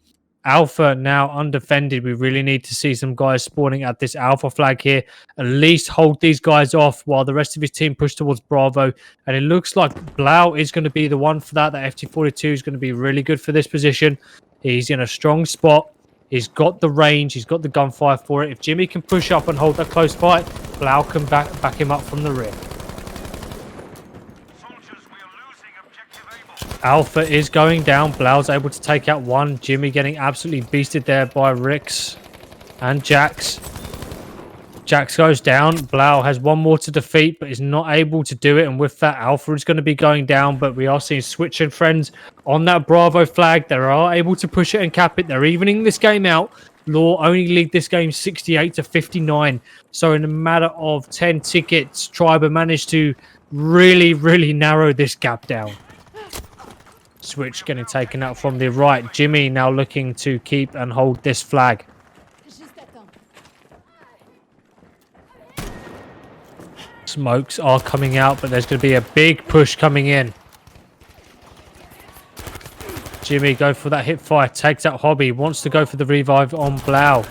Alpha now undefended. We really need to see some guys spawning at this Alpha flag here. At least hold these guys off while the rest of his team push towards Bravo. And it looks like Blau is going to be the one for that. The FT42 is going to be really good for this position. He's in a strong spot. He's got the range. He's got the gunfire for it. If Jimmy can push up and hold that close fight, Blau can back him up from the rear. Alpha is going down. Blau's able to take out one. Jimmy getting absolutely beasted there by Rix and Jax. Jax goes down. Blau has one more to defeat, but is not able to do it. And with that, Alpha is going to be going down. But we are seeing Switch and friends on that Bravo flag. They are able to push it and cap it. They're evening this game out. LaW only lead this game 68-59. So in a matter of 10 tickets, Tribe have managed to really narrow this gap down. Switch getting taken out from the right. Jimmy now looking to keep and hold this flag. Smokes are coming out, but there's going to be a big push coming in. Jimmy go for that hip fire, takes out Hobby, wants to go for the revive on Blau.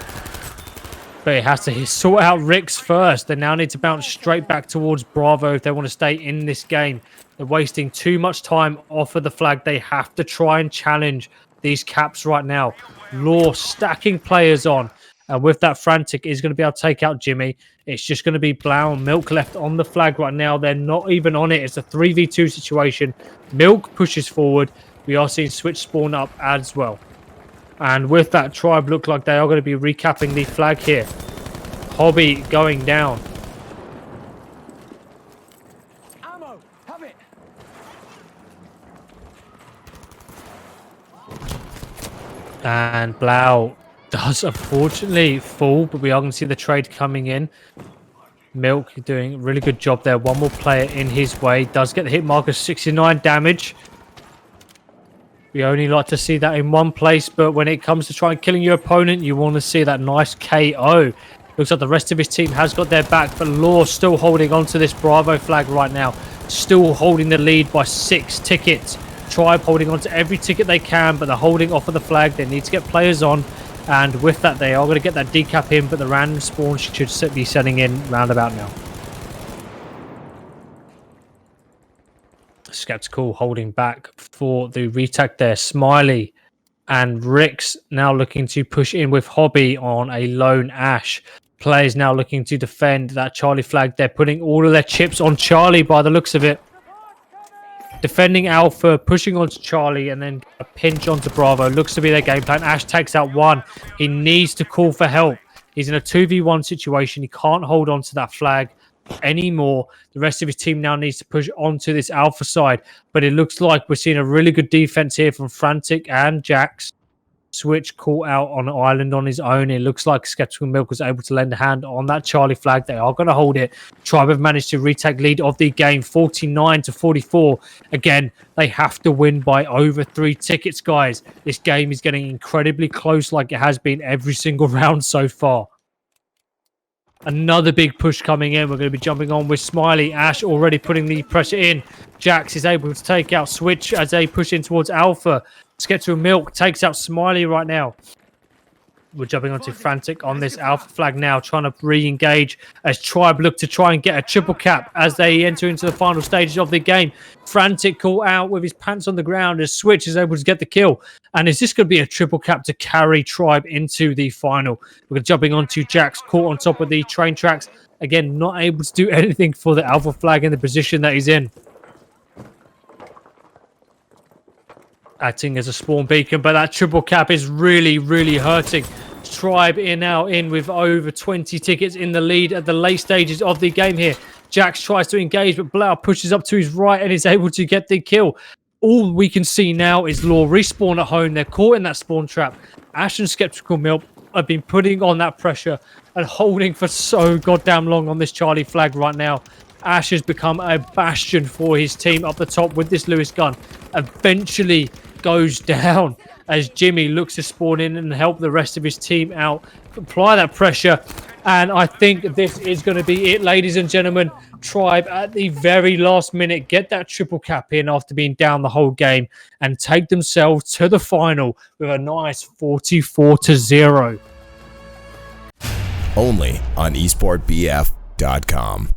But he has to sort out Rix first. They now need to bounce straight back towards Bravo if they want to stay in this game. They're wasting too much time off of the flag. They have to try and challenge these caps right now. LaW stacking players on. And with that, Frantic is going to be able to take out Jimmy. It's just going to be Blau and Milk left on the flag right now. They're not even on it. It's a 3v2 situation. Milk pushes forward. We are seeing Switch spawn up as well. And with that, Tribe look like they are going to be recapping the flag here. Hobby going down. Ammo, have it. And Blau does unfortunately fall, but we are going to see the trade coming in. Milk doing a really good job there. One more player in his way. Does get the hit marker, 69 damage. We only like to see that in one place, but when it comes to trying killing your opponent, you want to see that nice KO. Looks like the rest of his team has got their back, but LaW still holding on to this Bravo flag right now. Still holding the lead by 6 tickets. Tribe holding on to every ticket they can, but they're holding off of the flag. They need to get players on, and with that, they are going to get that decap in, but the random spawn should be setting in roundabout now. Skeptical holding back for the retake there. Smiley and Rix now looking to push in with Hobby on a lone Ash. Players now looking to defend that Charlie flag. They're putting all of their chips on Charlie by the looks of it. Defending Alpha, pushing onto Charlie, and then a pinch onto Bravo. Looks to be their game plan. Ash takes out one. He needs to call for help. He's in a 2v1 situation. He can't hold on to that flag anymore. The rest of his team now needs to push onto this Alpha side, but it looks like we're seeing a really good defense here from Frantic and Jax. Switch caught out on an island on his own. It looks like Skeptical Milk was able to lend a hand on that Charlie flag. They are going to hold it. Tribe have managed to retake lead of the game, 49-44. Again, they have to win by over 3 tickets, guys. This game is getting incredibly close, like it has been every single round so far. Another big push coming in. We're going to be jumping on with Smiley. Ash already putting the pressure in. Jax is able to take out Switch as they push in towards Alpha. Skeptical Milk takes out Smiley right now. we're jumping onto Frantic on this Alpha flag now, trying to re-engage as Tribe look to try and get a triple cap as they enter into the final stages of the game. Frantic caught out with his pants on the ground as Switch is able to get the kill. And is this going to be a triple cap to carry Tribe into the final? We're jumping onto Jax, caught on top of the train tracks. Again, not able to do anything for the Alpha flag in the position that he's in. Acting as a spawn beacon, but that triple cap is really, really hurting. Tribe now in with over 20 tickets in the lead at the late stages of the game here. Jax tries to engage, but LaW pushes up to his right and is able to get the kill. All we can see now is LaW respawn at home. They're caught in that spawn trap. Ash and Skeptical Milk have been putting on that pressure and holding for so goddamn long on this Charlie flag right now. Ash has become a bastion for his team up the top with this Lewis gun. Eventually goes down as Jimmy looks to spawn in and help the rest of his team out, apply that pressure. And I think this is going to be it, ladies and gentlemen. Tribe at the very last minute get that triple cap in after being down the whole game and take themselves to the final with a nice 44-0. Only on esportbf.com.